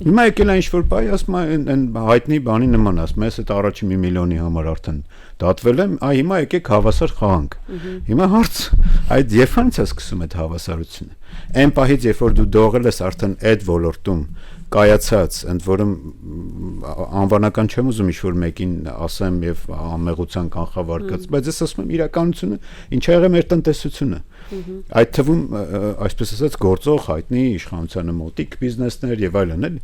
Հիմա եկել է ինչ որ պահի, ասում են հայտնի բանի նման, ասում ես այդ առաջի 1 միլիոնի համար արդեն դատվել եմ, հիմա եկեք հավասար խաղանք։ Հիմա հարց, այդ երբ է սկսում այդ հավասարությունը։ Այն պահից, երբ որ դու դողել ես արդեն այդ ոլորտում կայացած, ընդ որում անվանական չեմ ուզում ինչ-որ մեկին ասեմ եւ ամեղության կանխավարկած, բայց ես ասում եմ իրականությունը ինչ ա եղել մեր տնտեսությունը։ Այդ թվում, այսպես ասած, գործող հայտնի իշխանությանը մոտիկ բիզնեսներ եւ այլն, էլի։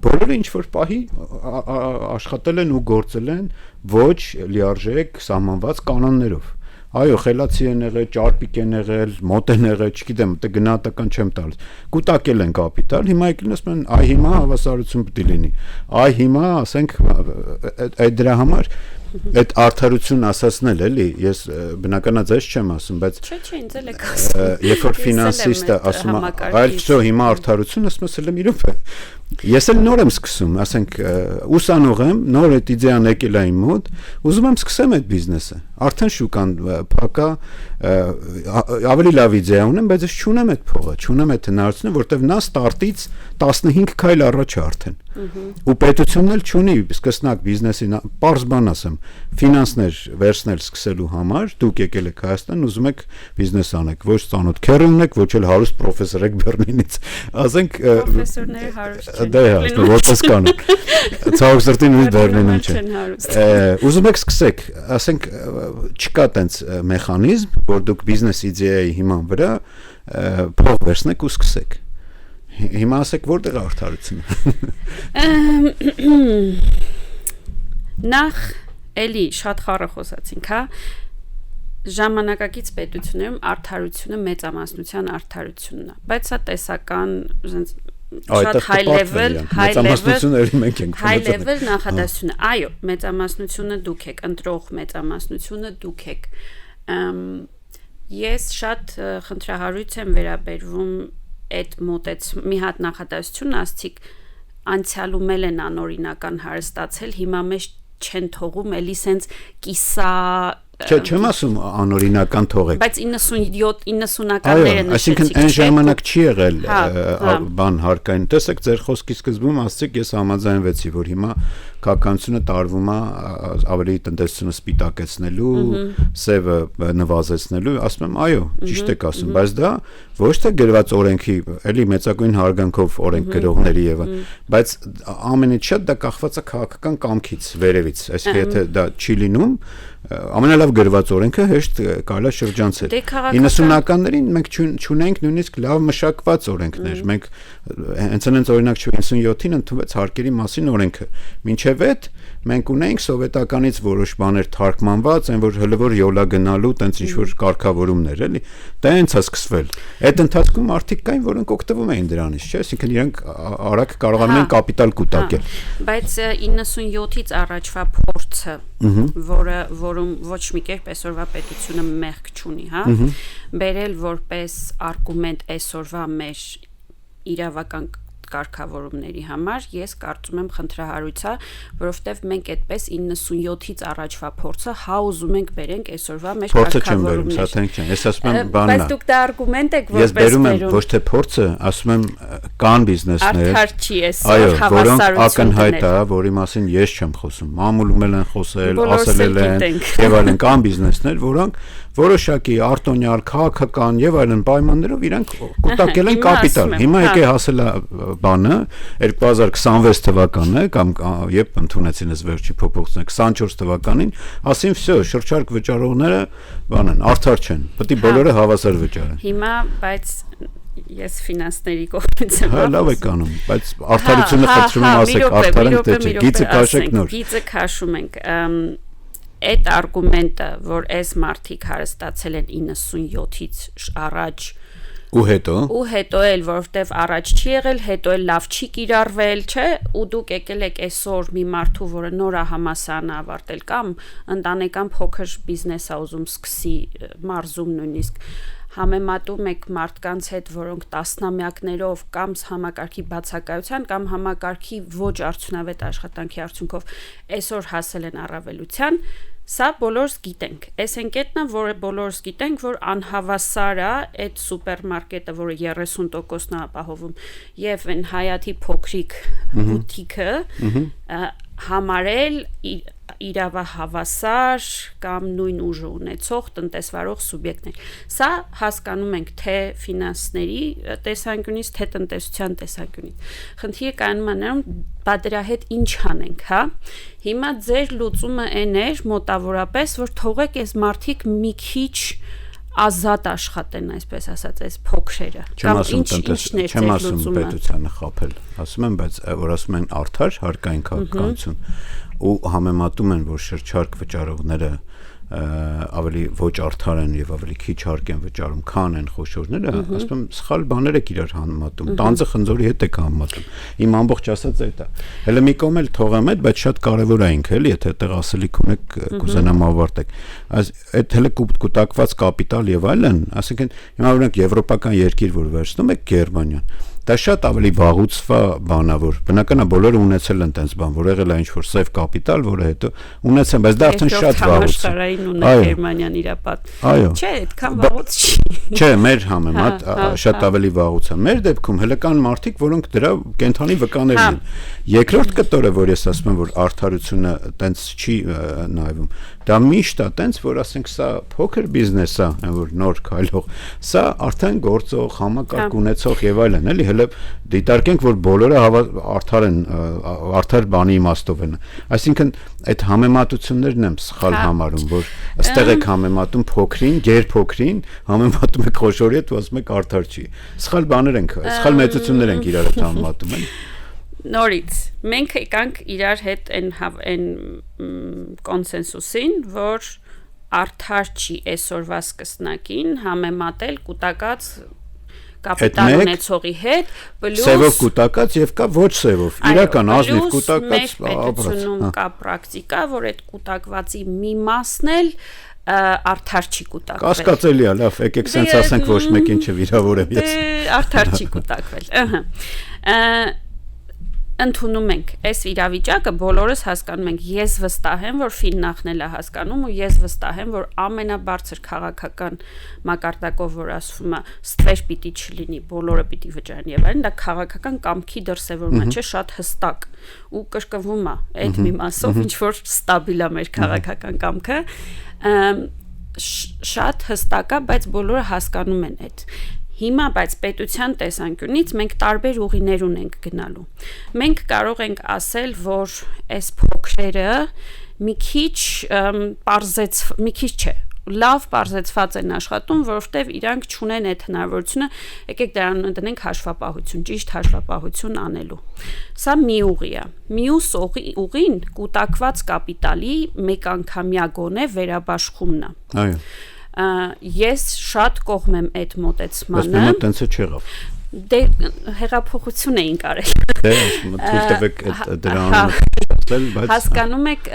Բոլորը ինչ-որ պահի աշխատել են ու գործել են ոչ լիարժեք սահմանված կանոններով։ Այո, խելացի են եղել, ճարպիկ են եղել, մոտ են եղել, չգիտեմ, դա գնահատական չեմ տալիս։ Կուտակել են կապիտալ, հիմա եկել ասում են, այ հիմա հավասարություն պետք է լինի։ Այ հիմա, ասենք, այդ դրա համար այդ արդարություն ասածն էլի, ես բնականաբար ձեզ չեմ ասում, բայց Չէ, ինձ էլ եք ասում։ Երբ որ ֆինանսիստը ասում է, այլ չէ, հիմա արդարություն, ասում եմ, իրոք է։ Ես էլ նոր եմ սկսում, ասենք, ուսանող եմ, նոր այդ իդեան եկել է իմ մոտ, ուզում եմ սկսեմ այդ բիզնեսը։ Արդեն շուկան փակա, ավելի լավ իդեա ունեմ, բայց ես չունեմ այդ փողը, չունեմ այդ հնարավորությունը, որտեվ նա ստարտից 15 քայլ առաջ է արդեն։ Ու պետությունն էլ չունի սկսնակ բիզնեսին, պարզ բան ասեմ, ֆինանսներ վերցնել սկսելու համար, դուք եկել եք Հայաստան, ուզում եք բիզնես անեք, ոչ ծանոթ քեռ ունեք, ոչ էլ հարուստ պրոֆեսոր եք Բեռլինից։ Ասենք պրոֆեսորները հարուստ չեն։ Դե հա, որպես կանոն։ Ցավոք սրտի նույն Բեռլինում չեն։ Ուզում եք սկսեք, ասենք չկա տենց մեխանիզմ, որ դուք բիզնես իդեայի հիման վրա փող վերցնեք ու սկսեք։ Հիմա ասեք որտեղ է արդարությունը։ Նախ էլի շատ խառը խոսացինք, հա։ Ժամանակակից պետություններում արդարությունը մեծամասնության արդարությունն է, բայց սա տեսական շատ high level նախադասություն։ Այո, մեծամասնությունը դուք եք, ընտրող մեծամասնությունը դուք եք։ Ես շատ խնդրահարույց եմ վերաբերվում այդ մի հատ նախադասություն ասցիք անցյալում էլ են անօրինական հարստացել, հիմա մեզ չեն թողում, էլի սենց կիսա Չեմ ասում անօրինական թողեք։ Բայց 90-ականները նշեցիք։ Այսինքն այն ժամանակ չի եղել բան հարկային։ Տեսեք, ձեր խոսքի սկզբում ասացիք, ես համաձայնվեցի, որ հիմա քաղաքականությունը տարվում է ավելի տնտեսությունը սպիտակեցնելու, սևը նվազեցնելու, ասում եմ, այո, ճիշտ եք ասում, բայց դա ոչ թե գրված օրենքի, էլի մեծագույն հարգանքով օրենք գրողների եւ, բայց ամենից շատ դա կախված է քաղաքական կամքից, վերևից, այսինքն եթե դա չի լինում, ամենալավ գրված օրենքը հեշտ կարելի է շրջանցել։ 90-ականներին մենք չունենք նույնիսկ լավ մշակված օրենքներ։ Մենք հենց օրինակ 97-ին ընդունվեց հարկերի մասին օրենքը։ Մինչև այդ մենք ունենք սովետականից որոշ բաներ թարգմանված, այն որ հլը որ յոլա գնալու, տենց ինչ որ կարգավորումներ, էլի։ Դա հենց է սկսվել։ Այդ ընթացքում մարդիկ կային, որոնք օգտվում էին դրանից, չէ՞, այսինքն իրենք արագ կարողանում են կապիտալ կուտակել։ Բայց 97-ից առաջվա փորձը, որում ոչ մի կերպ այսօրվա պետությունը մեղք չունի, հա, բերել որպես արգումենտ այսօրվա մեր իրավական կարգավորումների համար, ես կարծում եմ խնդրահարույց է, որովհետև մենք այդպես 97-ից առաջվա փորձը հա ուզում ենք բերենք այսօրվա մեր կարգավորումներ։ Փորձը չեմ բերում, ես ասում եմ բանն է։ Բայց դուք դա արգումենտ եք որպես ես բերում եմ ոչ թե փորձը, ասում եմ կան բիզնեսներ, արդար չի այսօր հավասարություն ակնհայտ է, որի մասին ես չեմ խոսում, մամուլում են խոսել, ասել են, եւ այլն, կան բիզնեսներ, որոնք որոշակի արտոնյալ քաղաքական եւ այլն պայմաններով իրանք կուտակել են կապիտալ։ Հիմա եկե հասել է բանը 2026 թվականը կամ երբ ընդունեցին այս վերջի փոփոխությունը 24 թվականին, ասին վсё, շրջարկ վճարողները բան են, արդար չեն, պետք է բոլորը հավասար վճարեն։ Հիմա բայց ես ֆինանսների կողմից եմ։ Հա, լավ եք անում, բայց արդարությունը խնդրում եմ ասեք, արդար ենք թե չէ, գիծը քաշեք նոր։ Գիծը քաշում ենք։ Այդ արգումենտը, որ այս մարդիկ հարստացել են 97-ից առաջ ու հետո էլ որովհետև առաջ չի եղել, հետո էլ լավ չի կիրառվել, չէ, ու դուք եկել եք այսօր մի մարդու, որը նոր է համալսարանը ավարտել կամ ընտանեկան փոքր բիզնես է ուզում սկսի մարզում նույնիսկ համեմատում եք մարդկանց հետ, որոնք տասնամյակներով կամ համակարգի բացակայության կամ համակարգի ոչ արդյունավետ աշխատանքի արդյունքով այսօր հասել են առավելության, սա բոլորս գիտենք։ Այս ընկետն է, որը բոլորս գիտենք, որ անհավասար է այդ սուպերմարկետը, որը 30%-ն է ապահովում, եւ այն Հայաթի փոքրիկ բուտիկը համարել իրավահավասար կամ նույն ուժը ունեցող տնտեսվարող սուբյեկտներ։ Սա հասկանում ենք թե ֆինանսների տեսանկյունից, թե տնտեսության տեսանկյունից։ Խնդիրը կայանում է նրանում, բա դրա հետ ինչ անենք, հա։ Հիմա ձեր լուծումը այն էր մոտավորապես, որ թողեք այս մարդիկ մի քիչ ազատ աշխատեն, այսպես ասած, այս փոքրերը։ Չեմ ասում պետությանը խաբել, ասում եմ, բայց որ ասում են արդար հարկային քաղաքականություն ու համեմատում են, որ շրջարկ վճարողները ավելի ոչ արդար են եւ ավելի քիչ հարկ են վճարում, քան են խոշորները, ասում եմ, սխալ բաներ եք իրար համեմատում, տանձը խնձորի հետ եք համեմատում։ Իմ ամբողջ ասած այդ է։ Հələ մի կողմ էլ թողեմ այդ, բայց շատ կարեւոր է ինքը, էլի, եթե այդտեղ ասելիք ունեք, կուզենամ ավարտեք։ Այդ հələ կուտակված կապիտալ եւ այլն, ասենք հիմա օրինակ եվրոպական երկիր, որ վերցնում եք Գերմանիան, դա շատ ավելի վաղուց բան է, որ բնական է բոլորը ունեցել են տենց բան, որ եղել է ինչ-որ սև կապիտալ, որը հետո ունեցեն, բայց դա արդեն շատ վաղուց է։ Գերմանիան իրապատ։ Այո։ Չէ, այդքան վաղուց չի։ Չէ, մեր համեմատ շատ ավելի վաղուց է։ Մեր դեպքում հələ կան մարդիկ, որոնք դրա կենթանի վկաներն են։ Երկրորդ կտորը, որ ես ասում եմ, որ արդարությունը տենց չի նայվում, դա միշտ է տենց, որ ասենք սա փոքր բիզնես է, որ նոր քայլող, սա արդեն գործող, համակարգ ունեցող եւ այլն, էլի, հələ դիտարկենք, որ բոլորը արդար են, արդար բանի իմաստով են։ Այսինքն այդ համեմատություններն եմ սխալ համարում, որ ըստեղ եք համեմատում փոքրին, գերփոքրին, համեմատում եք խոշորի հետ ու ասում եք արդար չի։ Սխալ բաներ ենք, սխալ մեծություններ ենք իրար հետ համեմատում, էլի։ Նորից մենք եկանք իրար հետ այն կոնսենսուսին, որ արդար չի այսօրվա սկզբնակին համեմատել կուտակած կապիտալ ունեցողի հետ, պլյուս սևով կուտակած եւ կա ոչ սևով, իրական ազնիվ կուտակած ապրում կա պրակտիկա, որ այդ կուտակվածի մի մասն էլ արդար չի կուտակվել։ Կասկածելի է, լավ, եկեք sense ասենք ոչ մեկին չվիրավորեմ ես։ Արդար չի կուտակվել, ընդունում ենք այս իրավիճակը, բոլորս հասկանում ենք, ես վստահ եմ, որ Ֆիննախն էլ է հասկանում ու ես վստահ եմ, որ ամենաբարձր քաղաքական մակարդակով, որ ասվում է, ստվեր պիտի չլինի, բոլորը պիտի վճարեն եւ այլն, դա քաղաքական կամքի դրսեւորումը չէ, շատ հստակ ու կրկնվում է այդ մի մասով, ինչ որ ստաբիլ է մեր քաղաքական կամքը, շատ հստակ է, բայց բոլորը հասկանում են այդ Հիմա բայց պետության տեսանկյունից մենք տարբեր ուղիներ ունենք գնալու։ Մենք կարող ենք ասել, որ այս փոքրերը մի քիչ չէ, լավ պարզեցված են աշխատում, որովհետև իրանք չունեն այդ հնարավորությունը, եկեք դրան դնենք հաշվապահություն, ճիշտ հաշվապահություն անելու։ Սա մի ուղի է։ Մյուս ուղին կուտակված կապիտալի մեկ անգամյա գոնե վերաբաշխումն է։ Այո։ Ես շատ կողմ եմ այդ մոտեցմանը։ Բայց մենակ տենց չեղավ։ Դե հեղափոխություն էին կարել։ Դե թույլ տվեք դրան Հասկանում եք,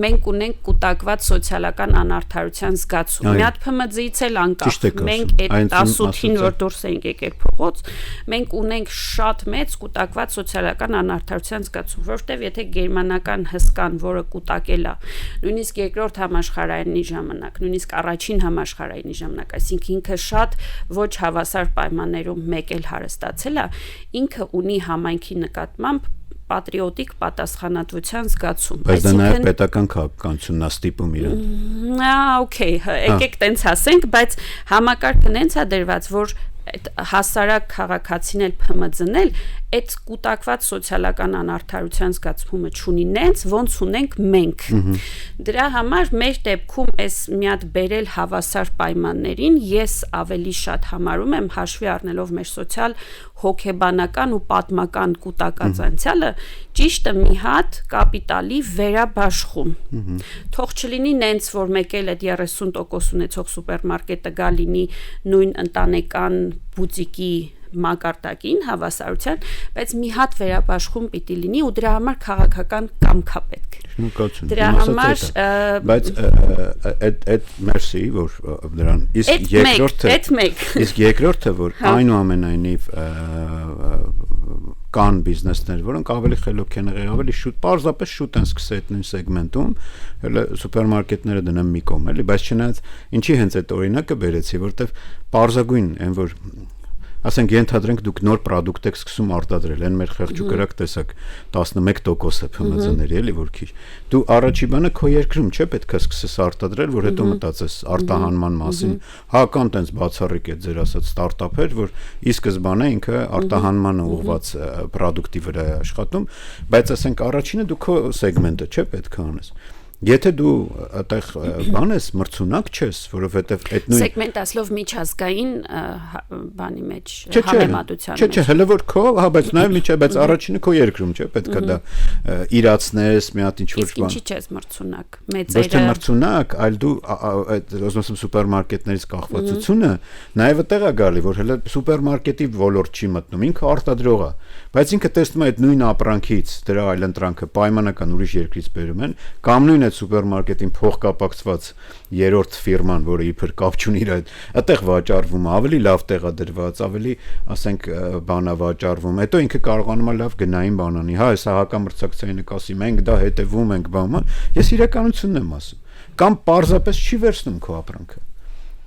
մենք ունենք կուտակված սոցիալական անարդարության զգացում։ Մի հատ ՓՄԶ-ից էլ անկախ։ Մենք այդ 18-ին, որ դուրս էինք եկել փողոց, մենք ունենք շատ մեծ կուտակված սոցիալական անարդարության զգացում, որովհետև եթե գերմանական հսկան, որը կուտակել է, նույնիսկ երկրորդ համաշխարհայինի ժամանակ, նույնիսկ առաջին համաշխարհայինի ժամանակ, այսինքն ինքը շատ ոչ հավասար պայմաններում մեկ էլ հարստացել է, ինքը ունի համայնքի նկատմամբ պատրիոտիկ պատասխանատվության զգացում։ Բայց դա նաև պետական քաղաքականությունն է ստիպում իրեն։ Okay, եկեք տենց ասենք, բայց համակարգը նենց է դրված, որ այդ հասարակ քաղաքացին էլ ՓՄԶ-ն էլ այդ կուտակված սոցիալական անարդարության զգացումը չունի նենց ոնց ունենք մենք։ Դրա համար մեր դեպքում այս մի հատ բերել հավասար պայմաններին ես ավելի շատ համարում եմ հաշվի առնելով մեր սոցիալ հոգեբանական ու պատմական կուտակած անցյալը ճիշտը մի հատ կապիտալի վերաբաշխում։ Թող չլինի նենց որ մեկ էլ այդ 30% ունեցող սուպերմարկետը գա լինի նույն ընտանեկան բուտիկի մակարդակին հավասարության, բայց մի հատ վերաբաշխում պիտի լինի ու դրա համար քաղաքական կամք է պետք։ Շնորհակալություն։ Դրա համար բայց այդ մերսի որ դրան իսկ երկրորդը որ այնուամենայնիվ կան բիզնեսներ, որոնք ավելի խելոք են եղել, ավելի շուտ, պարզապես շուտ են սկսել այդ նույն սեգմենտում, հələ սուպերմարկետները դնեմ մի կողմ, էլի, բայց չնայած ինչի հենց այդ օրինակը բերեցի, որտեվ պարզագույն այն որ ասենք ենթադրենք դուք նոր product եք սկսում արտադրել, այն մեր խեղճուկրակ տեսակ 11%-ը ՓՄԶ-ների էլի որ քիչ։ Դու առաջի բանը քո երկրում չէ պետք է սկսես արտադրել, որ հետո մտածես արտահանման մասին։ Հա կան տենց բացառիկ է ձեր ասած ստարտափեր, որ ի սկզբանե ինքը արտահանմանը ուղղված product-ի վրա է աշխատում, բայց ասենք առաջինը դու քո սեգմենտը չէ պետք է անես։ Եթե դու այդտեղ բան ես մրցունակ չես, որովհետև այդ նույն սեգմենտ ասլով միջազգային բանի մեջ համեմատության մեջ։ Չէ, հələ որ քո, հա, բայց նաև միջա, բայց առաջինը քո երկրում չէ, պետք է դա իրացնես, մի հատ ինչ-որ բան։ Իսկ ինչի՞ չես մրցունակ։ Ոչ թե մրցունակ, այլ դու այդ ասում սուպերմարկետներից կախվածությունը նաև այդտեղ է գալի, որ հələ սուպերմարկետի ոլորտ չի մտնում, ինքը արտադրող է, բայց ինքը տեսնում է այդ նույն ապրանքից, դրա այլընտրանքը պայմանական ուրիշ երկրից բերում են, կամ նույն սուպերմարկետին փոխկապակցված երրորդ ֆիրման, որը իբր կապ չունի իր այդտեղ վաճառվում, ավելի լավ տեղադրված, ավելի, ասենք, բանա վաճառվում։ Հետո ինքը կարողանում է լավ գնային բան անի։ Հա, հեսա հակամրցակցային նկասի, մենք դա հետևում ենք, բանը։ Ես իրականությունն եմ ասում։ Կամ պարզապես չի վերցնում քո ապրանքը։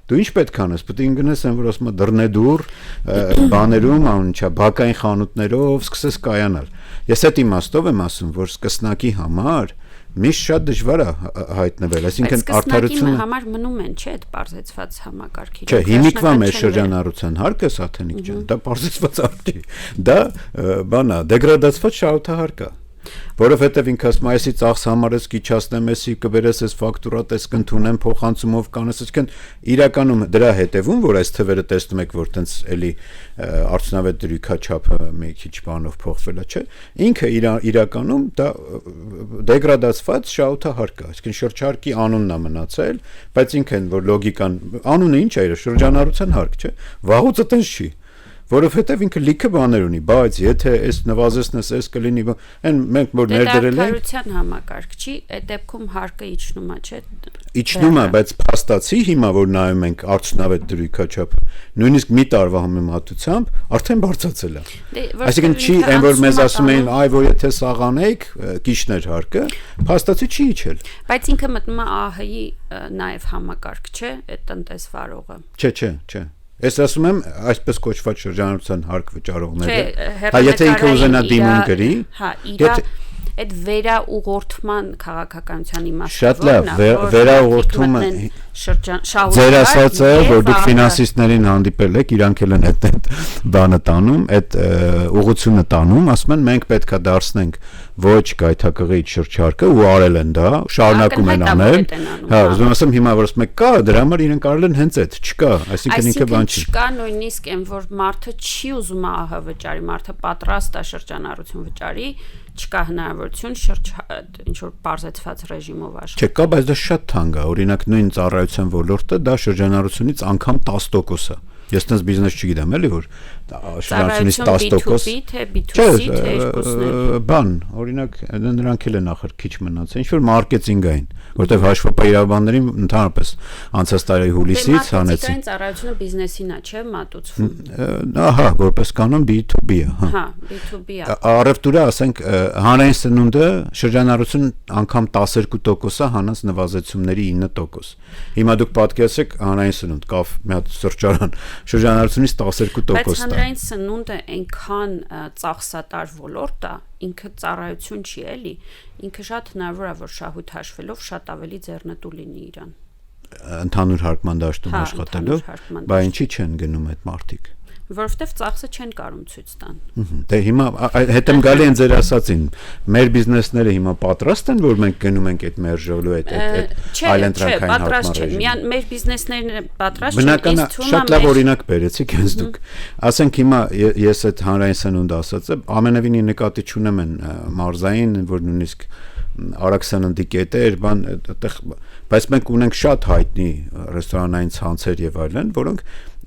Դու ինչ պետք անես, պետք է գնաս այն որ ասում է դռնեդուր, բաներում, անչա բակային խանութներով սկսես կայանալ։ Ես այդ իմաստով եմ ասում, որ սկսնակի համար միշտ շատ դժվար է հայտնվել, այսինքն արդարությունը համար մնում են, չէ՞, այդ բարձեցված համակարգի։ Չէ, հիմիկվա մեր շրջանառության հարկը Սաթենիկ ջան, դա բարձեցված հարկ չի։ Դա բանա, դեգրադացված շահութահարկ է։ Որովհետև ինքը ասում այսի ծախս համարես կիչացնեմ, էսի կբերես այս ֆակտուրա տես կընդունեմ փոխանցումով կանես, այսինքն իրականում դրա հետևում, որ այս թվերը տեսնում եք, որ տենց էլի արդյունավետ դրույքաչափը մի քիչ բանով փոխվել է, չէ, ինքը իրականում դա դեգրադացված շահութահարկ է, այսինքն շրջարկի անունն է մնացել, բայց ինքն որ լոգիկան անունը ինչ է իր շրջանառության հարկ, չէ, վաղուց այդպես չի։ որովհետև ինքը լիքը բաներ ունի, բայց եթե այս նվազեցնես, այս կլինի, այն մենք որ ներդրել ենք դատարության համակարգչի, այդ դեպքում հարկը իջնում է, չէ՞։ Իջնում է, բայց փաստացի հիմա որ նայում ենք արդյունավետ դրույքաչափ, նույնիսկ մի տարվա համեմատությամբ արդեն բարձրացել է։ Այսինքն չի այն որ մեզ ասում էին, այ որ եթե սաղ անեիք, կիջներ հարկը, փաստացի չի իջել։ Բայց ինքը մտնում է ԱՀ-ի նաև համակարգ, չէ՞, այդ տնտեսվարողը։ Չէ։ Ես ասում եմ այսպես կոչված շրջանառության հարկ վճարողները, եթե ինքը ուզենա դիմում գրի, այդ վերաուղղորդման քաղաքականության իմաստը շատ լավ, վերաուղղորդումը ձեր ասածը, որ դուք ֆինանսիստներին հանդիպել եք, իրանք էլ են այդ բանը տանում, այդ ուղղությունը տանում, ասում են մենք պետքա դարձնենք ոչ գայթակղի շրջարկը ու արել են դա, շարունակում են անել։ Հա, ուզում ասեմ հիմա որ ասում եք կա, դրա համար իրենք արել են հենց այդ, չկա, այսինքն ինքը բան չի։ Չկա նույնիսկ այն որ մարդը չի ուզում ԱՀ վճարի, մարդը պատրաստ է շրջանառություն վճարի, չկա հնարավորություն ինչ որ բարձրացված ռեժիմով աշխատել։ Չէ, կա, բայց դա շատ թանկ է, օրինակ նույն ծառայության ոլորտը դա շրջանառությունից անգամ 10% է։ Ես տես բիզնես չգիտեմ, էլի որ շրջանառությունից 10% թե B2C թե երկուսների։ Բան, օրինակ նրանք էլ են ախր քիչ մնացել, ինչ որ մարքեթինգային, որտեվ հաշվապահարաբաններին ընդհանրապես անցած տարի հուլիսից հանեցին։ Մարքեթինգային ծառայությունը բիզնեսին է, չէ՞, մատուցվում։ Ահա, որպես կանոն B2B է, հա։ Հա, B2B է։ Առևտուրը, ասենք, հանրային սնունդը շրջանառություն անգամ 12% է, հանած նվազեցումների 9%։ Հիմա դուք պատկերացրեք հանրային սնունդ, կավ մի հատ սրճարան, շրջանառությունից 12% Բայց հանրային սնունդը այնքան ծախսատար ոլորտ է, ինքը ծառայություն չի, էլի, ինքը շատ հնարավոր է որ շահույթ հաշվելով շատ ավելի ձեռնտու լինի իրան։ Ընդհանուր հարկման դաշտում աշխատելով, բայց ինչի չեն գնում այդ մարդիկ։ Որովհետև ծախսը չեն կարում ցույց տան։ Դե հիմա հետեմ գալի են ձեր ասածին, մեր բիզնեսները հիմա պատրաստ են որ մենք գնում ենք այդ մերժելու այդ այլընտրանքային հարկման ռեժիմը։ Մեր բիզնեսներն պատրաստ չեն, բնական շատ լավ օրինակ բերեցիք հենց դուք։ Ասենք հիմա ես այդ հանրային սնունդ ասածը ամենևին նկատի չունեմ են մարզային, որ նույնիսկ արաքսաննդի կետեր, բան այդտեղ, բայց մենք ունենք շատ հայտնի ռեստորանային ցանցեր եւ այլն, որոնք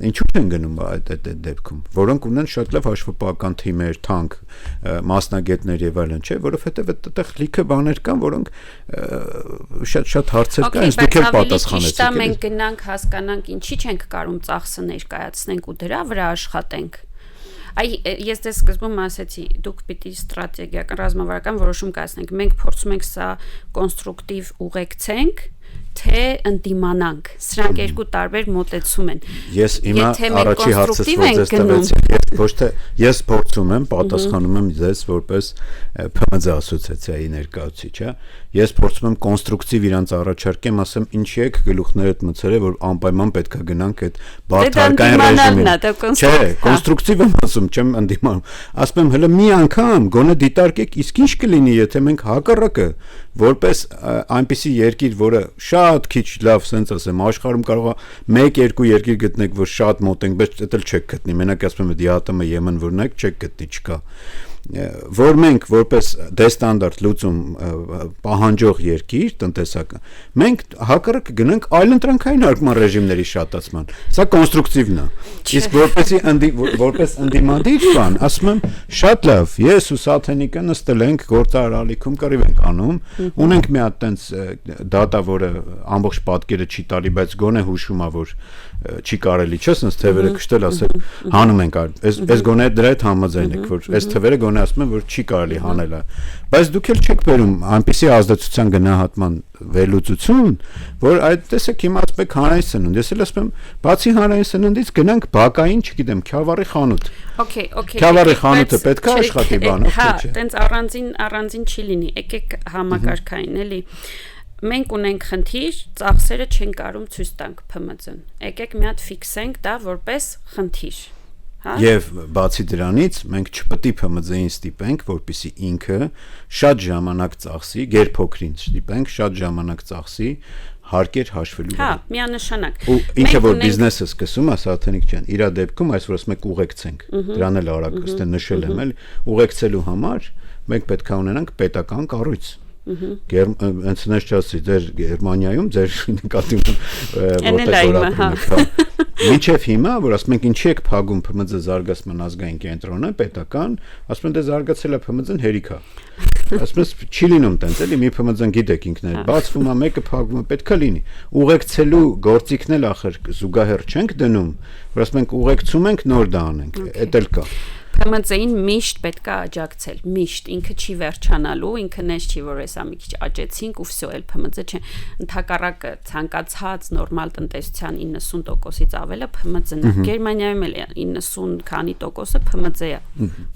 ինչու են գնում այդ դեպքում, որոնք ունեն շատ լավ հաշվապահական թիմեր, թանկ մասնագետներ եւ այլն, չէ, որովհետեւ այդտեղ լիքը բաներ կան, որոնք շատ հարցեր կան, ինձ դուք էլ պատասխանեցիք։ Իսկ մենք գնանք հասկանանք ինչի չենք կարում ծախսը ներկայացնենք ու դրա վրա աշխատենք։ Ես դες սկզբում ասացի, դուք պիտի ստրատեգիական ռազմավարական որոշում կայացնենք, մենք փորձում ենք սա կոնստրուկտիվ ուղեկցենք, թե ընդդիմանանք, սրանք երկու տարբեր մոտեցում են։ Ես հիմա առաջի հարցս որ ձեզ տվեցի, ոչ թե ես փորձում եմ, պատասխանում եմ ձեզ որպես ՓՄԶ ասոցիացիայի ներկայացուցիչ, ես փորձում եմ կոնստրուկտիվ իրանց առաջարկեմ, ասեմ ինչի եք գլուխներդ մցրել, որ անպայման պետք է գնանք այդ բարդարկային ռեժիմին։ Չէ, կոնստրուկտիվ եմ ասում, չեմ ընդդիմանում։ Ասում եմ հələ մի անգամ գոնե դիտարկեք, իսկ ինչ կլինի, եթե մենք հակառակը որպես այնպիսի երկիր, որը շատ քիչ լավ sense ասեմ, աշխարհում կարող է 1-2 երկիր գտնեք, որ շատ մոտ ենք, բայց դա էլ չեք գտնի։ Մենակ ասում եմ, ԴԻԱՏՄ Եմեն որնակ չեք գտնի, չկա։ Որ մենք որպես դեստանդարտ լուծում պահանջող երկիր տնտեսական, մենք հակառակ գնանք այլընտրանքային հարկման ռեժիմների շատացման։ Սա կոնստրուկտիվն է։ Իսկ որպես ընդդիմադիր բան, ասում եմ, շատ լավ, ես ու Սաթենիկը նստել ենք գործարար ալիքում կռիվ ենք անում, ունենք մի հատ տենց դատա, որը ամբողջ պատկերը չի տալի, բայց գոնե հուշում է, որ չի կարելի, չէ՞, sense թվերը կշտել, ասել հանում ենք, այս գոնե դրա հետ համաձայն եք, որ այս թվերը գոնե ասում են, որ չի կարելի հանել։ Բայց դուք էլ չեք բերում այնպիսի ազդեցության գնահատման վերլուծություն, որ այդ տեսեք հիմա ասում եք հանրային սնունդ, ես էլ ասում եմ, բացի հանրային սննդից գնանք բակային, չգիտեմ, Քյավառի խանութ։ Քյավառի խանութը պետք է աշխատի բանով, չէ՞։ Հա, տենց առանձին չի լինի, եկեք համակարգային, էլի։ Մենք ունենք խնդիր, ծախսերը չեն կարում ցույց տանք ՓՄԶ-ն։ Եկեք մի հատ ֆիքսենք դա որպես խնդիր։ Եվ բացի դրանից մենք չպետք է ՓՄԶ-ին ստիպենք, որպեսզի ինքը շատ ժամանակ ծախսի, գերփոքրին ստիպենք, շատ ժամանակ ծախսի հարկեր հաշվելու վրա։ Հա, միանշանակ։ Ու ինքը որ բիզնեսը սկսում է, Սաթենիկ ջան, իր դեպքում այսօր ասում եք ուղեկցենք։ Դրան էլ արագ ըստե նշել եմ, էլ ուղեկցելու համար մենք պետք է ունենանք պետական կառույց։ Հենց նշեցի ձեր Գերմանիայում ձեր նկատի որտեղ Մինչև հիմա, որ ասում ենք ինչի եք փակում ՓՄԶ զարգացման ազգային կենտրոնը, պետական, ասում են դե զարգացել է ՓՄԶ-ն հերիքա։ Ասում ես չի լինում տենց էլի, մի ՓՄԶ-ն գիտեք ինքն էլ, բացվում է, մեկը փակվում է, պետքա լինի։ Ուղեկցելու գործիքն էլ ախր զուգահեռ չենք դնում, որ ասում ենք ուղեկցում ենք, նոր դա անենք, էդ էլ կա։ ՓՄԶ-ին միշտ պետք է աջակցել, միշտ ինքը չի վերջանալու, ինքը նես չի, որ հեսա մի քիչ աճեցինք ու վсё, էլ ՓՄԶ չէ, ընդհակառակը ցանկացած նորմալ տնտեսության 90%-ից ավելը ՓՄԶ-ն է։ Գերմանիայում էլ 90 քանի տոկոսը ՓՄԶ է,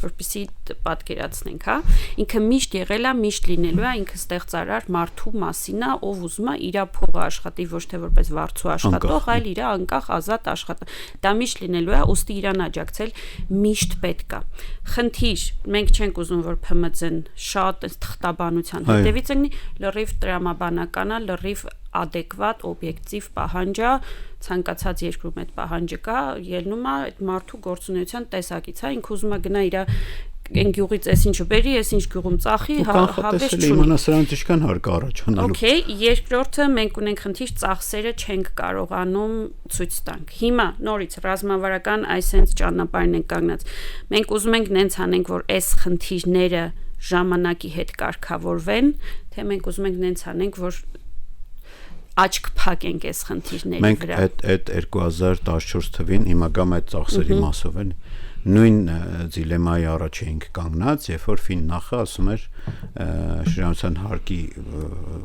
որպեսզի պատկերացնենք, հա։ Ինքը միշտ եղել է, միշտ լինելու է, ինքը ստեղծարար մարդու մասին է, ով ուզում է իր փողը աշխատի ոչ թե որպես վարձու աշխատող, այլ իր անկախ ազատ աշխատա։ Դա միշտ լինելու է, ուստի իրան աջակցել միշտ պետք խնդիր, մենք չենք ուզում, որ ՓՄԶ-ն շատ թղթաբանության հետևից ընկնի, լրիվ տրամաբանական է, լրիվ adekvat, օբյեկտիվ պահանջ է, ցանկացած երկրում այդ պահանջը կա, ելնում է այդ մարդու գործունեության տեսակից, հա, ինքը ուզում է գնա իր այն գյուղից էս ինչը բերի, էս ինչ գյուղում ծախի, հավես չունի։ Իմանա սրանց ինչքան հարկ առաջանալու։ Okay, երկրորդը մենք ունենք խնդիր ծախսերը չենք կարողանում ցույց տանք։ Հիմա նորից ռազմավարական այսենց ճանապարհն ենք կանգնած։ Մենք ուզում ենք նենց անենք, որ այս խնդիրները ժամանակի հետ կարգավորվեն, թե մենք ուզում ենք նենց անենք, որ աչք փակենք այս խնդիրների վրա։ Մենք այդ 2014 թվին հիմա գամ այդ ծախսերի մասով են նույն դիլեմայի առաջ էինք կանգնած, երբ որ Ֆիննախը ասում էր շրջանության հարկի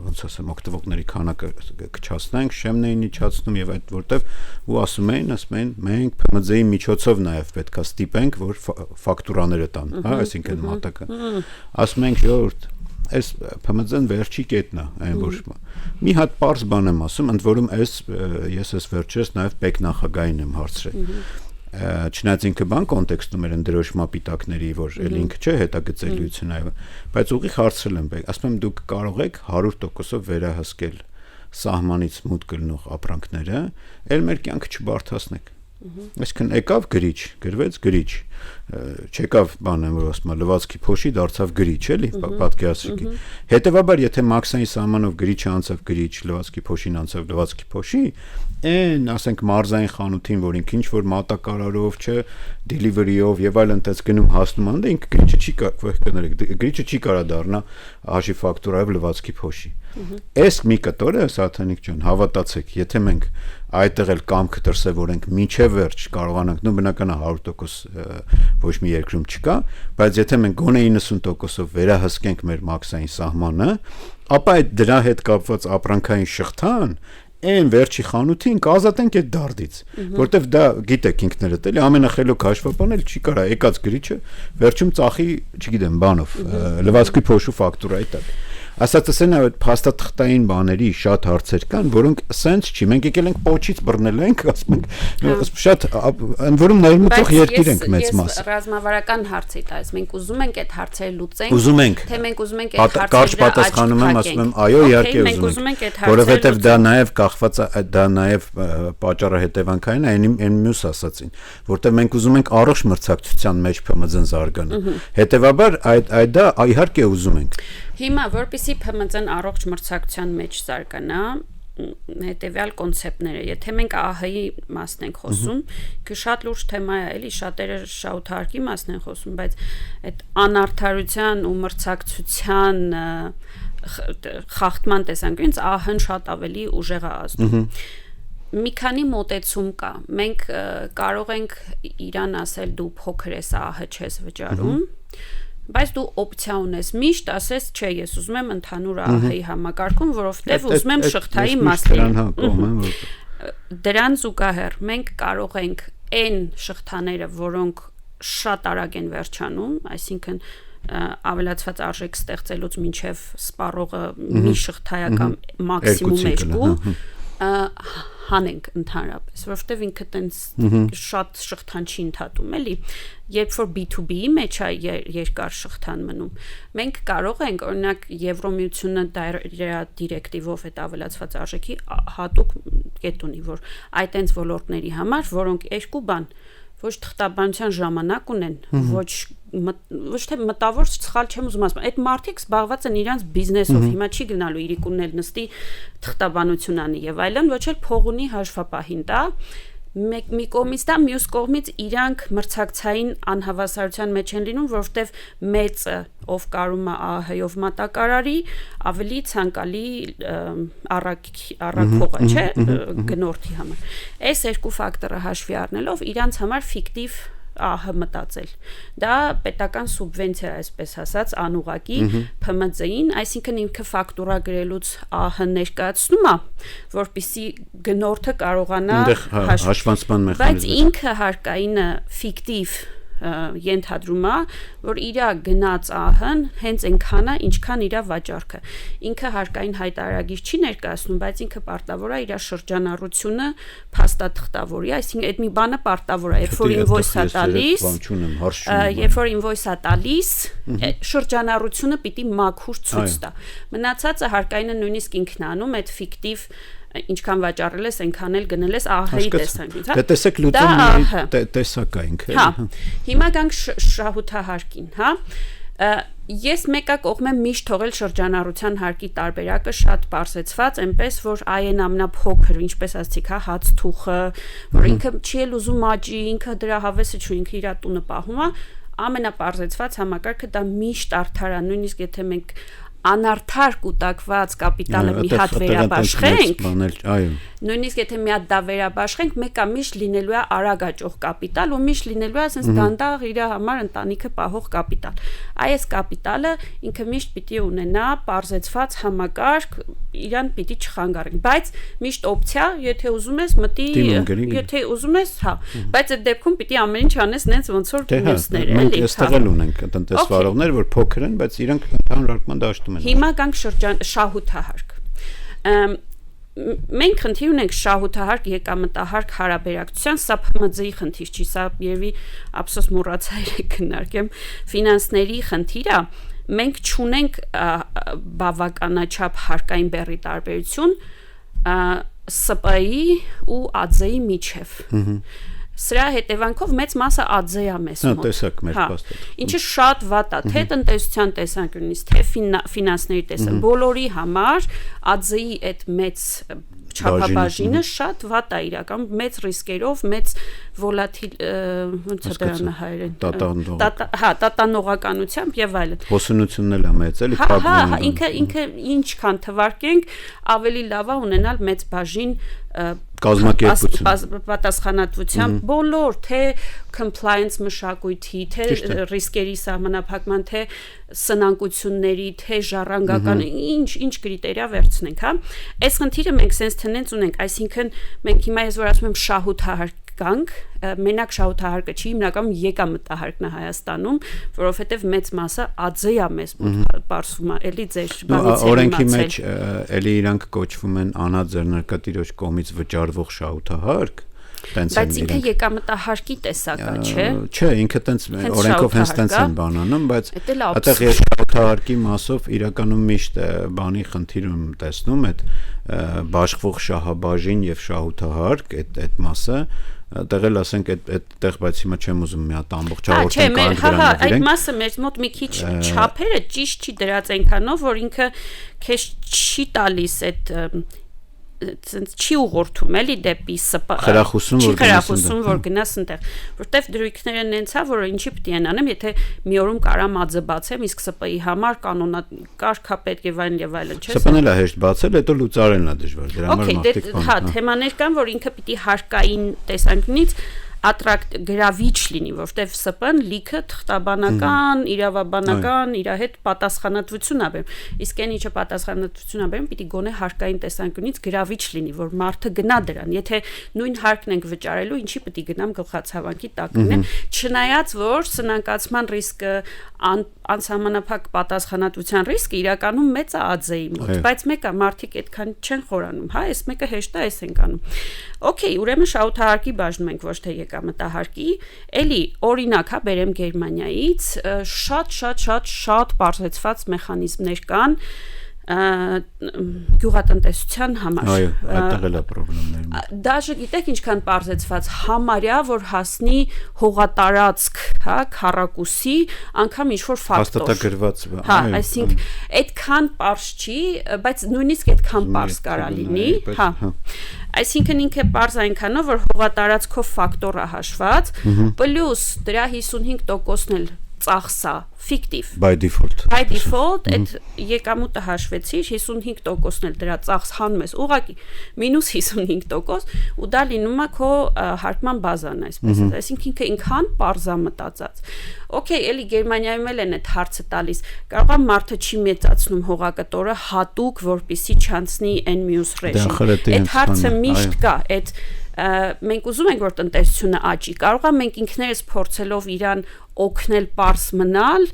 ոնց ասեմ օգտվողների քանակը կչացնենք, շեմն էին իջացնում եւ այդ որտեվ ու ասում էին մենք ՓՄԶ-ի միջոցով նաեւ պետքա ստիպենք, որ ֆակտուրաները տան, հա, այսինքն մատակը։ Ասում ենք ժողովուրդ այս ՓՄԶ-ն վերջի կետն է, այն որ մի հատ པարզ բան եմ ասում, ընդ որում ես վերջերս նաեւ պետ նախագահին եմ հարցրել։ Չնայած ինքը բան կոնտեքստում էր ընդրոշ մապիտակների, որ էլ ինքը չէ հետագծելիությունը, բայց ուղիղ հարցրել եմ, ասում եմ դուք կարող եք 100%-ով վերահսկել սահմանից մուտք գտնող ապրանքները, ել մեր կյանքը չբարթացնեք։ Այսինքն եկավ գրիչ, գրվեց գրիչ, չեկավ բանը, որ ասում է լվացքի փոշի դարձավ գրիչ, էլի, պատկերացրեք։ Հետևաբար, եթե մաքսային սահմանով գրիչը անցավ գրիչ, լվացքի փոշին անցավ լվացքի փոշի, այն, ասենք, մարզային խանութին, որ ինքը ինչ որ մատակարարով, չէ, delivery-ով եւ այլն տես գնում հասնում անդե, ինքը գրիչը չի կարա դառնա հաշի ֆակտուրայով լվացքի փոշի։ Այս մի կտորը, Սաթանիկ ջան, հավատացեք, եթե մենք այդտեղ էլ կամքը դրսևորենք մինչև վերջ կարողանանք, նո բնական է 100% ոչ մի երկրում չկա, բայց եթե մենք գոնե 90%-ով վերահսկենք մեր մաքսային սահմանը, ապա այդ դրա հետ կապված ապրանքային շղթան այն վերջի խանութին կազատենք այդ դարդից, որտեվ դա գիտեք ինքներդ էլի ամենախելոք հաշվապանել չի կարա եկած գրիչը վերջում ծախի, չգիտեմ, բանով, լվացքի փոշու ֆակտուրայի տակ։ Ասածս են այդ փաստաթղթային բաների շատ հարցեր կան, որոնք սենց չի, մենք եկել ենք պոչից բռնել ենք, ասում ենք, շատ ընդ որում ներմուծող երկիր ենք մեծ մասը։ Ես ռազմավարական հարցի տալիս, մենք ուզում ենք այդ հարցերը լուծենք, ուզում ենք, թե մենք ուզում ենք այդ հարցերը կարճ պատասխանում եմ, ասում եմ, այո, իհարկե ուզում ենք, որովհետև դա նաև կախված է, դա նաև պատճառը հետևանքային է այն մյուս ասածին, որտեղ մենք ուզում ենք առողջ մրցակցության մեջ ՓՄԶ-ն զարգանա։ Հետևաբար այդ դա իհարկե ուզում ենք։ Հիմա որպեսզի ՓՄԶ-ն առողջ մրցակցության մեջ զարգանա, հետեւյալ կոնցեպտները, եթե մենք ԱՀ-ի մասն ենք խոսում,គឺշատ լուրջ թեմա է, էլի շատերը շահութարկի մասն են խոսում, բայց այդ անարդարության ու մրցակցության խախտման տեսանկյունից ԱՀ-ն շատ ավելի ուժեղ է ազդում։ Մի քանի մոտեցում կա։ Մենք կարող ենք իրան ասել դու փոքր ես ԱՀ չես վճարում, բայց դու օպցիա ունես միշտ ասես, չէ, ես ուզում եմ ընդհանուր ԱՀ-ի համակարգում, որովհետև ուզում եմ շղթայի մաս լինել։ Դրան զուգահեռ մենք կարող ենք այն շղթաները, որոնք շատ արագ են վերջանում, այսինքն ավելացված արժեք ստեղծելուց մինչև սպառողը մի շղթայական մաքսիմում 2 հանենք ընդհանրապես, որովհետև ինքը տենց շատ շղթան չի ընդհատում, էլի, երբ որ B2B-ի մեջ է երկար շղթան մնում, մենք կարող ենք, օրինակ, Եվրոմիությունը դիրեկտիվով այդ ավելացված արժեքի հատուկ կետ ունի, որ այդ այնց ոլորտների համար, որոնք երկու բան, ոչ թղթաբանության ժամանակ ունեն, ոչ թե մտավոր սխալ չեմ ուզում ասում, այդ մարդիկ զբաղված են իրանց բիզնեսով, հիմա չի գնալու իրիկունն էլ նստի թղթաբանություն անի եւ այլն, ոչ էլ փող ունի հաշվապահին տա, մի կողմից դա, մյուս կողմից իրանք մրցակցային անհավասարության մեջ են լինում, որովհետև մեծը, ով կարում է ԱՀ-ով մատակարարի, ավելի ցանկալի առաքողը, չէ, գնորդի համար։ Այս երկու ֆակտորը հաշվի առնելով իրանց համար ֆիկտիվ ԱՀ մտածել։ Դա պետական սուբվենցիա, այսպես ասած, անուղակի ՓՄԶ-ին, այսինքն ինքը ֆակտուրա գրելուց ԱՀ ներկայացնում է, որպեսզի գնորդը կարողանա հաշվանցման մեխանիզմ։ Բայց ինքը հարկայինը ֆիկտիվ ենթադրում է, որ իր գնաց ԱՀ-ն հենց այնքան է, ինչքան իր վաճառքը։ Ինքը հարկային հայտարարագիր չի ներկայացնում, բայց ինքը պարտավոր է իր շրջանառությունը փաստաթղթավորի, այսինքն այդ մի բանը պարտավոր է, երբ որ ինվոյս է տալիս, երբ որ ինվոյս է տալիս, շրջանառությունը պիտի մաքուր ցույց տա։ Մնացածը հարկայինը նույնիսկ ինքն անում, այդ ֆիկտիվ ինչքան վաճառել ես, այնքան էլ գնել ես ԱՀ-ի տեսանկյունից, հա։ Դե տեսեք լուծումների տեսակ է ինքը։ Հա։ Հիմա գանք շահութահարկին, հա։ Ես մեկը կողմ եմ միշտ թողել շրջանառության հարկի տարբերակը շատ պարզեցված, այնպես որ այն ամենափոքր, ինչպես ասացիք, հա, հաց թուխը, որ ինքը չի էլ ուզում աճի, ինքը դրա հավեսը չի, ինքը իր տունը պահում է, ամենապարզեցված համակարգը դա միշտ արդար է, նույնիսկ եթե մենք անարդար կուտակված կապիտալը մի հատ վերաբաշխենք, նույնիսկ եթե մի հատ դա վերաբաշխենք, մեկը միշտ լինելու է արագ աճող կապիտալ ու միշտ լինելու է ասենց դանդաղ իր համար ընտանիքը պահող կապիտալ։ Այս կապիտալը ինքը միշտ պիտի ունենա պարզեցված համակարգ, իրան պիտի չխանգարենք, բայց միշտ օպցիա, եթե ուզում ես մտի, եթե ուզում ես, հա, բայց այդ դեպքում պիտի ամեն ինչ անես նենց ոնց որ մյուսները, էլի։ Այստեղ էլ ունենք տնտեսվարողներ, որ փոքր են, բայց իրանք ընդհանուր հարկման դաշտում են։ Հիմա գանք շահութահարկ։ Մենք խնդիր ունենք շահութահարկ եկամտահարկ հարաբերակցության, սա ՓՄԶ-ի խնդիր չի, սա երևի ափսոս մոռացա քննարկեմ, ֆինանսների խնդիր է։ Մենք չունենք բավականաչափ հարկային բեռի տարբերություն ՍՊ-ի ու ԱԾ-ի միջև։ Սրա հետևանքով մեծ մասը ԱԶ-ը է մեզ մոտ։ Տեսակ մեր փաստաթղթ։ Ինչը շատ վատ է, թե տնտեսության տեսանկյունից, թե ֆինանսների տեսանկյունից, բոլորի համար ԱԶ-ի այդ մեծ չափաբաժինը շատ վատ է իրական, մեծ ռիսկերով, մեծ վոլատիլ, ոնց է դրան հայերեն։ Տատանողականությամբ եւ այլն։ Հոսունությունն էլ է մեծ, էլի փակվում։ Ինքը ինչքան թվարկենք, ավելի լավ է ունենալ մեծ բաժին կազմակերպություն պատասխանատվությամբ բոլոր թե compliance մշակույթի, թե ռիսկերի սահմանափակման, թե սնանկությունների, թե ժառանգական, ինչ կրիտերիա վերցնենք, հա։ Այս խնդիրը մենք sense tendency ունենք, այսինքն մենք հիմա ես որ ասում եմ շահութահարկ կանք, մենակ շահութահարկը չի, հիմնականում եկամտահարկն է Հայաստանում, որովհետև մեծ մասը ԱԶ-ը է մեզ մոտ պարզվում է, էլի ձեր բանից է օրենքի մեջ էլի իրանք կոչվում են անաձեռնարկատիրոջ կողմից վճարվող շահութահարկ, բայց ինքը եկամտահարկի տեսակա, չէ։ Չէ, ինքը տենց օրենքով հենց տենց են բանանում, բայց այդտեղ ես շահութահարկի մասով իրականում միշտ բանի խնդիր եմ տեսնում, այդ բաշխվող շահաբաժին եւ շահութահարկ, այդ մասը տեղել ասենք այդտեղ, բայց հիմա չեմ ուզում մի հատ ամբողջ հաղորդում կանք դրանով այդ մասը մեր մոտ մի քիչ չափերը ճիշտ չի դրած այնքանով, որ ինքը քեզ չի տալիս այդ չի ուղղորդում էլի դեպի ՍՊ խրախուսում որ գնաս այնտեղ որտեվ դրույքները նենց է որ ինչի պետք է անեմ եթե մի օրում կարամ ԱԶ բացեմ իսկ ՍՊ-ի համար կանոնա կարգա պետք եւ այլն չէ ՍՊ-ն էլ է հեշտ բացել հետո լուծարելն է դժվար դրա համար մարդիկ հա թեմաներ կան որ ինքը պիտի հարկային տեսանկյունից ատրակտ գրավիչ լինի, որովհետև ՍՊ-ն լիքը թղթաբանական, իրավաբանական, իր հետ պատասխանատվություն ա բերում։ Իսկ այն ինչը պատասխանատվություն ա բերում, պիտի գոնե հարկային տեսանկյունից գրավիչ լինի, որ մարդը գնա դրան։ Եթե նույն հարկն ենք վճարելու, ինչի պիտի գնամ գլխացավանքի տակ լինեմ, չնայած որ սնանկացման ռիսկը անսահմանափակ պատասխանատվության ռիսկը իրականում մեծ է ԱԶ-ի մոտ, բայց մեկը մարդիկ այդքան չեն խորանում, հա, այս մեկը հեշտ է, այս ենք անում։ Okay, ուրեմն շահութահարկի բաժնում ենք ոչ թե եկամտահարկի, էլի օրինակ, հա, բերեմ Գերմանիայից, շատ պարզեցված մեխանիզմներ կան, գյուղատնտեսության համար։ Այո, այդտեղ էլ է խնդիրները։ Դաժե գիտեք ինչքան պարզեցված համարյա որ հասնի հողատարածք, հա, քառակուսի, անգամ ինչ որ ֆակտոր։ Հաստատագրված։ Հա, այսինքն այդքան պարզ չի, բայց նույնիսկ այդքան պարզ կարա լինի, հա։ Այսինքն ինքը պարզ այնքանով որ հողատարածքով ֆակտորը հաշված, պլյուս դրա 55%-ն էլ ծախսա ֆիկտիվ by default այդ եկամուտը հաշվեցիր 55%-ն էլ դրա ծախս հանում ես ուղղակի մինուս 55% ու դա լինում է քո հարկման բազան այսպես այսինքն ինքը ինքան պարզա մտածած օքեյ էլի Գերմանիայում էլ են այդ հարցը տալիս կարող է մարդը չի մեծացնում հողակտորը հատուկ որպեսի չանցնի այն մյուս ռեժիմ այդ հարցը միշտ կա այդ մենք ուզում ենք որ տնտեսությունը աճի կարող է մենք ինքներս փորձելով իրան օգնել པարս մնալ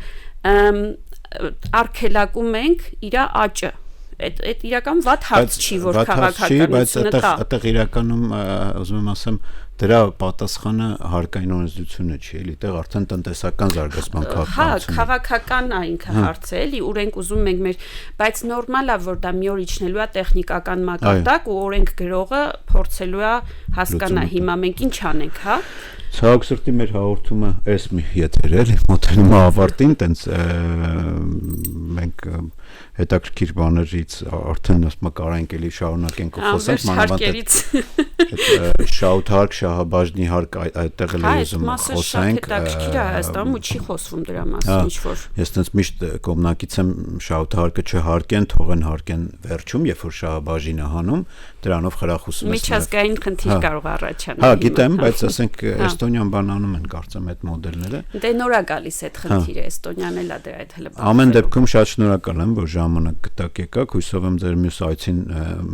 արգելակում ենք իր աճը այդ իրական վատ հարց չի որ քաղաքականությունը կա այդտեղ իրականում ուզում եմ ասեմ դրա պատասխանը հարկային օրենսդրությունը չի էլի այդտեղ արդեն տնտեսական զարգացման քաղաքականություն հա քաղաքական է ինքը հարցը էլի ուր ենք ուզում մենք մեր բայց նորմալ է որ դա մի օր իջնելու է տեխնիկական մակարդակ ու օրենք գրողը փորձելու է հասկանա հիմա մենք ինչ անենք հա Ցավոք սրտի մեր հաղորդումը էս մի եթեր էլի մոտենում է ավարտին տենց մենք հետաքրքիր բաներից արդեն ասում կարանք էլի շարունակենք ու խոսենք մանավանդ շահութարկ շահաբաժնի հարկ այդտեղ էլ ուզում խոսենք հետաքրքիր է Հայաստանում ու չի խոսվում դրա մասին ինչ որ ես տենց միշտ կողմնակից եմ շահութարկը չհարկեն թողեն հարկեն վերջում երբ որ շահաբաժինը հանում դրանով խրախուսում ես միջազգային խնդիր կարող առաջանալ հա գիտեմ բայց ասենք Էստոնիան բանանում են կարծեմ այդ մոդելները դե նորա գալիս այդ խնդիրը Էստոնիան էլ է դրա այդ հլը ամեն դեպքում շատ շնորհակալ եմ որ ժամանակ գտաք եկաք հույսով եմ ձեր մյուս այցին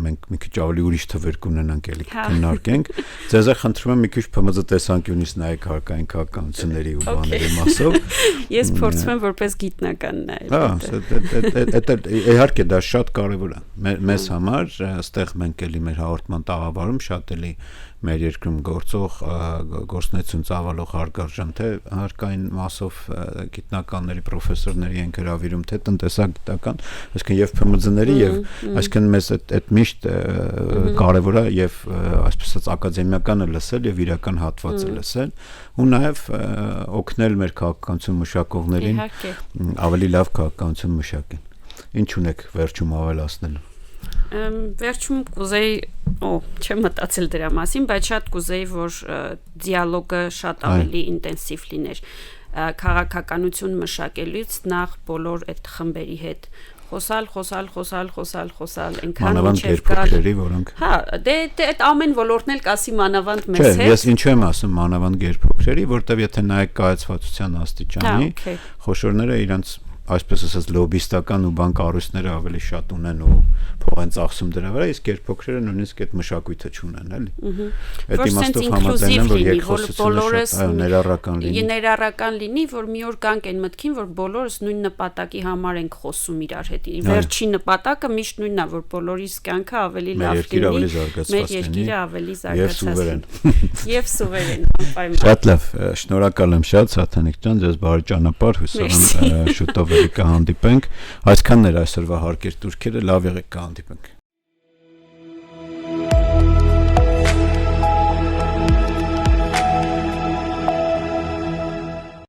մենք մի քիչ ավելի ուրիշ թվեր կունենանք էլի քննարկենք ձեզ խնդրում եմ մի քիչ ՓՄԶ տեսանկյունից նայեք հարկային քաղաքականությունների ու բաների մասով ես փորձում եմ որպես գիտնական նայել հա իհարկե դա շատ կարևոր է մեզ համար այստեղ մենք էլի մեր հաղորդման տաղավարում շատ էլի մեր երկրում գործող գործունեություն ծավալող հարգարժան թե հարկային մասով գիտնականների պրոֆեսորների են հրավիրում թե տնտեսագիտական այսինքն եւ ՓՄԶ-ների եւ այսինքն մեզ այդ միշտ կարեւոր է եւ այսպես ասած ակադեմիականը լսել եւ իրական հատվածը լսել ու նաեւ օգնել մեր քաղաքականություն մշակողներին ավելի լավ քաղաքականություն մշակեն ինչ ունեք վերջում ավելացնելու վերջում կուզեի չեմ մտածել դրա մասին, բայց շատ կուզեի, որ դիալոգը շատ ավելի ինտենսիվ լիներ քաղաքականություն մշակելուց նախ բոլոր այդ խմբերի հետ խոսալ այնքան մինչև գերփոքրերի որոնք հա դե այդ ամեն ոլորտն էլ կասի մանավանդ մեզ հետ ես ինչու եմ ասում մանավանդ գերփոքրերի որտեվ եթե նայեք կայացվածության աստիճանի խոշորները իրանց այսպես ասած լոբիստական ու բան կառույցները ավելի շատ ունեն ու փող են ծախսում դրա վրա իսկ երբոքրերը նույնիսկ այդ մշակույթը չունեն էլի այդ իմաստով համաձայն եմ որ երկխոսությունը ներառական լինի որ մի օր կանք այն մտքին որ բոլորս նույն նպատակի համար ենք խոսում իրար հետ վերջի նպատակը միշտ նույնն է որ բոլորիս կյանքը ավելի լավ լինի մեր երկիրը ավելի զարգացած լինի եւ սուվերեն անպայման շատ լավ շնորհակալ եմ շատ Սաթանիկ ջան ձեզ բարի ճանապարհ հույսով եմ շուտով կհանդիպենք այսքանն էր այսօրվա հարկեր турքերը լավ եղեք կհանդիպենք